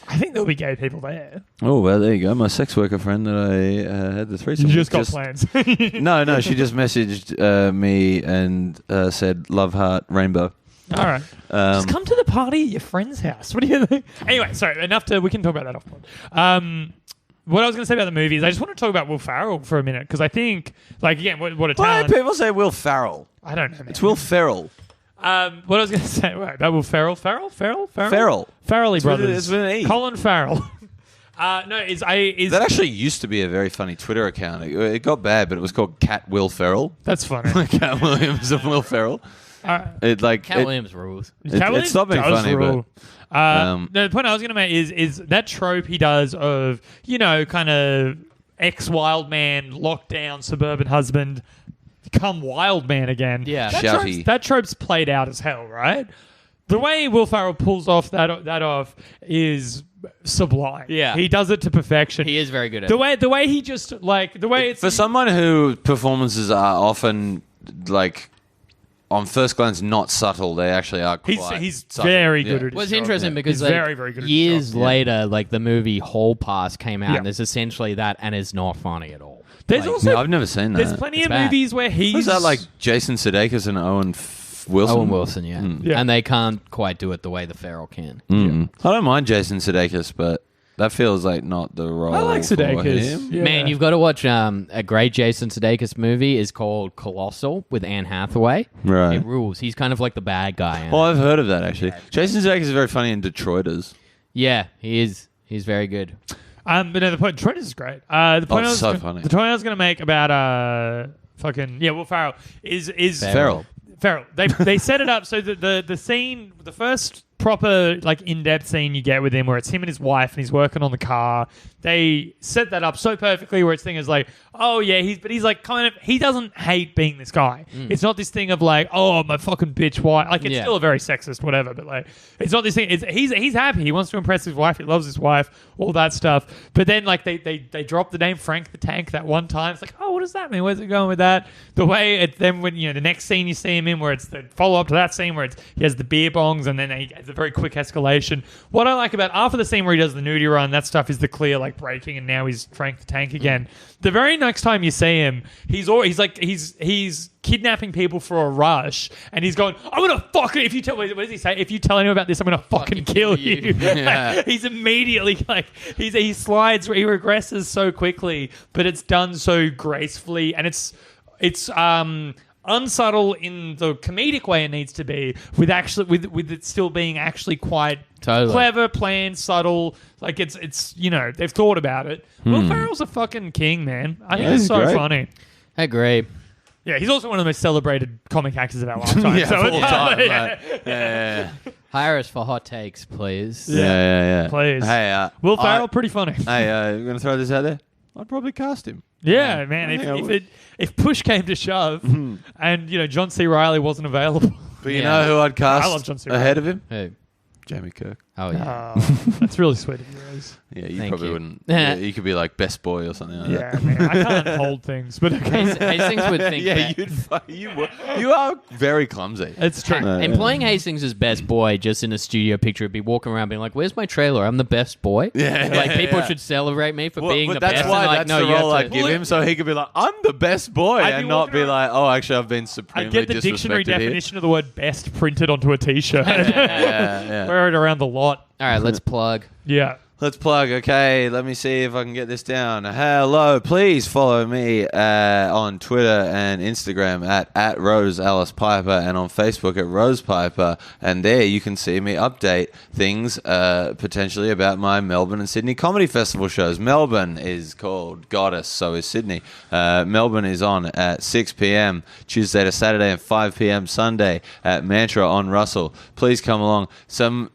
I think there'll be gay people there. Oh, well, there you go. My sex worker friend that I had the threesome You with just got plans. No, she just messaged me and said, "Love heart, rainbow." All right. Just come to the party at your friend's house. What do you think? Anyway, sorry. We can talk about that off pod. What I was going to say about the movie is I just want to talk about Will Ferrell for a minute because I think, like, again, what a Why talent. do people say Will Ferrell? I don't know. Man. It's Will Ferrell. What I was going to say about Will Ferrell. Farrelly It's brothers. with an E. Colin Farrell. That actually used to be a very funny Twitter account. It got bad, but it was called Cat Will Ferrell. That's funny. Cat Williams of Will Ferrell. Cat Williams rules. It stopped being funny, but no, the point I was going to make is that trope he does of, you know, kind of ex-wild man, lockdown, suburban husband, become wild man again. Yeah. That trope's played out as hell, right? The way Will Ferrell pulls off that off is sublime. Yeah. He does it to perfection. He is very good at it. The way he just, like, the way it's... for someone who performances are often, like, on first glance not subtle, they actually are quite He's subtle. very good at it. Well, it's interesting because He's like, very, very good at his years job. later, like the movie Hall Pass came out, Yeah. and it's essentially that, and it's not funny at all. There's Like, also... No, I've never seen that. There's plenty It's of bad. movies where he's... Was that like Jason Sudeikis and Owen Wilson? Owen Wilson, yeah. Yeah. And they can't quite do it the way the Ferrell can. I don't mind Jason Sudeikis, but that feels like not the role. I like for Sudeikis. him. Yeah. Man, you've got to watch a great Jason Sudeikis movie is called Colossal with Anne Hathaway. Right. It rules. He's kind of like the bad guy. in it. Well, I've heard of that actually. Jason Sudeikis is very funny in Detroiters. Yeah, he is. He's very good. But no, the point. Detroit is great. The point it's so funny. The point I was going to make about Will Ferrell is Ferrell. Ferrell. They set it up so that the scene, the first proper like in-depth scene you get with him where it's him and his wife and he's working on the car. They set that up so perfectly where it's thing is like, oh yeah, he's like kind of, he doesn't hate being this guy. It's not this thing of like, oh my fucking bitch wife. Like it's Yeah. still a very sexist whatever, but like it's not this thing. He's happy. He wants to impress his wife. He loves his wife. All that stuff. But then like they drop the name Frank the Tank that one time. It's like, oh, what does that mean? Where's it going with that? The way it then when the next scene you see him in where it's the follow up to that scene where he has the beer bongs and then it's a very quick escalation. What I like about after the scene where he does the nudie run, that stuff is the clear like breaking and now he's Frank the Tank again. The very next time you see him, he's kidnapping people for a rush and he's going, I'm gonna fucking if you tell what does he say? If you tell anyone about this, I'm gonna fucking kill you. Yeah. He's immediately like he slides, he regresses so quickly, but it's done so gracefully and it's unsubtle in the comedic way it needs to be, with it still being actually quite clever, planned, subtle. Like it's they've thought about it. Will Ferrell's a fucking king, man. I think it's so great. funny. I agree. Yeah, he's also one of the most celebrated comic actors of our lifetime. Yeah, so full it's- time. yeah. Yeah. Hire us for hot takes, please. Yeah. Please. Hey, Will Ferrell, pretty funny. Hey, you gonna throw this out there? I'd probably cast him. Yeah, man. I think I would. If push came to shove, and John C. Reilly wasn't available, But you Yeah. know who I'd cast I love John C. ahead of him? Who? Jamie Kirk. Oh, yeah. that's really sweet of you, Rose. Yeah, you Thank probably you. wouldn't. Yeah, you could be like best boy or something like Yeah, man. I can't hold things, but Hastings would that. think Yeah, that. you are very clumsy. it's true. Employing Hastings as best boy just in a studio picture would be walking around being like, where's my trailer? I'm the best boy. Yeah. Like, people Yeah. should celebrate me for Well, being but the that's best. why and like, that's no, the you have role to- I'd give him, so he could be like, I'm the best boy, I'd be and not walking be around- like, oh, actually, I've been I supremely get the dictionary disrespected here. definition of the word best printed onto a t-shirt. Yeah. Wear it around the lot. All right, let's plug. Yeah. Let's plug. Okay, let me see if I can get this down. Hello, please follow me on Twitter and Instagram at Rose Alice Piper and on Facebook at Rose Piper. And there you can see me update things potentially about my Melbourne and Sydney comedy festival shows. Melbourne is called Goddess, so is Sydney. Melbourne is on at 6 p.m. Tuesday to Saturday and 5 p.m. Sunday at Mantra on Russell. Please come along. You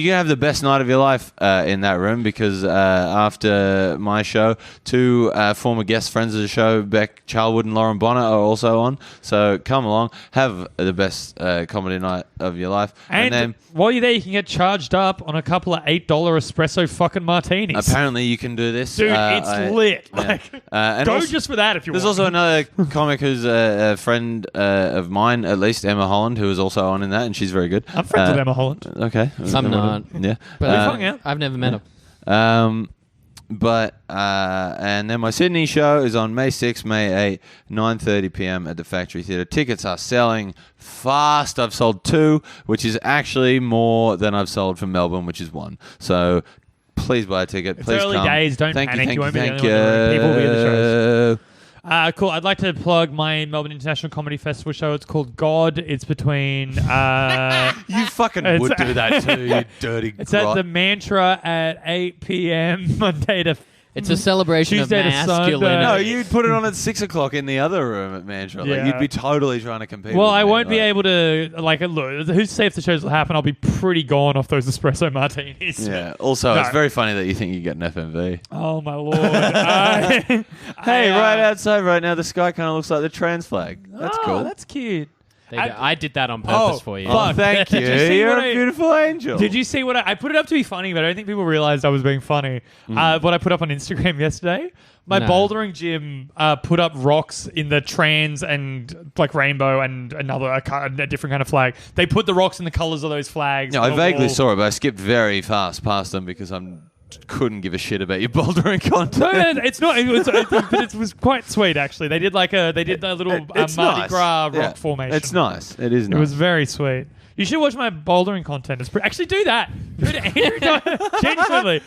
can have the best night of your life in that room because after my show, two former guest friends of the show, Beck Charlwood and Lauren Bonner, are also on. So come along, have the best comedy night of your life. And then while you're there, you can get charged up on a couple of $8 espresso fucking martinis. apparently you can do this. Dude, it's lit. Yeah. Like, And go also- just for that if you There's want. also another comic who's a friend of mine, at least Emma Holland, who is also on in that, and she's very good. I'm friends with Emma Holland. Okay. I'm not. Yeah. But We've hung out. I've never met him. And then my Sydney show is on May 6th, May 8th, 9:30 p.m. at the Factory Theatre. Tickets are selling fast. I've sold 2, which is actually more than I've sold from Melbourne, which is 1. So please buy a ticket. It's please early come. days. Don't thank panic. You won't be the thank only one in the room. People will be at the shows. you. Cool. I'd like to plug my Melbourne International Comedy Festival show. It's called God. It's between... You fucking would do that too, you dirty It's at the Mantra at 8 p.m. Monday to... It's a celebration Tuesday to of masculinity. No, you'd put it on at 6 o'clock in the other room at Mantra. Yeah. Like, you'd be totally trying to compete. Well, with I me, won't be like- able to... Like, look, who's to say if the shows will happen? I'll be pretty gone off those espresso martinis. Yeah. Also, No. it's very funny that you think you get an FMV. Oh, my Lord. Hey, right outside right now, the sky kind of looks like the trans flag. That's cool. That's cute. I did that on purpose for you. fuck. Thank you. Did you see You're what a I- beautiful angel. Did you see what I put it up to be funny, but I don't think people realized I was being funny. What I put up on Instagram yesterday, my No. bouldering gym put up rocks in the trans and like rainbow and a different kind of flag. They put the rocks in the colors of those flags. No, on I the vaguely wall. saw it, but I skipped very fast past them because couldn't give a shit about your bouldering No, content. no, it's not. But it was quite sweet actually. They did a little It's Mardi nice. Gras rock Yeah. formation. It's nice. It is It nice. was very sweet. You should watch my bouldering content. Actually do that. Go to Andrew. Genuinely.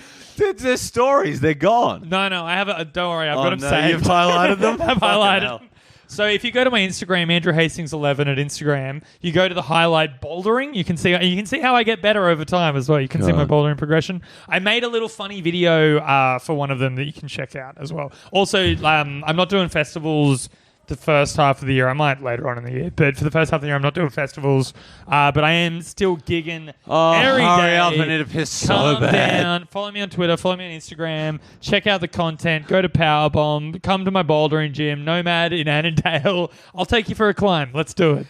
They're stories. They're gone. No, I have a. Don't worry, I've Oh, got them no, saved. you've highlighted them? I've Fucking highlighted hell. them. So if you go to my Instagram, Andrew Hastings 11 at Instagram, you go to the highlight bouldering. You can see how I get better over time as well. You can see my God. bouldering progression. I made a little funny video for one of them that you can check out as well. Also, I'm not doing festivals the first half of the year. I might later on in the year, but for the first half of the year, I'm not doing festivals. But I am still gigging every day. hurry up. I need to piss so Calm bad. down. Follow me on Twitter. Follow me on Instagram. Check out the content. Go to Powerbomb. Come to my bouldering gym, Nomad in Annandale. I'll take you for a climb. Let's do it.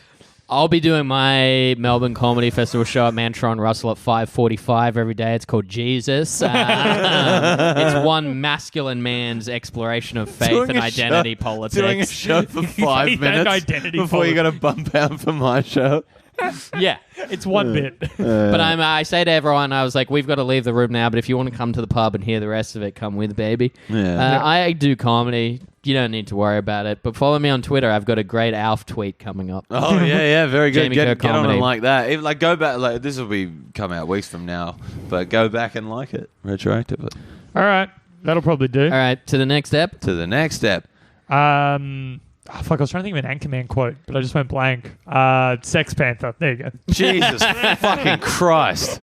I'll be doing my Melbourne Comedy Festival show at Mantron Russell at 5:45 every day. It's called Jesus. It's one masculine man's exploration of faith Doing and a identity show- politics. Doing a show for 5 Faith and minutes identity before you got to bump out for my show. Yeah. It's one bit. But I say to everyone, I was like, we've got to leave the room now, but if you want to come to the pub and hear the rest of it, come with, baby. Yeah. I do comedy. You don't need to worry about it. But follow me on Twitter. I've got a great Alf tweet coming up. Oh yeah, very good. Jamie Get Kirk on comedy. and like that. If, like go back. Like this will be come out weeks from now, but go back and like it retroactively. All right. That'll probably do. All right, to the next step. To the next step. I was trying to think of an Anchorman quote, but I just went blank. Sex Panther. There you go. Jesus fucking Christ.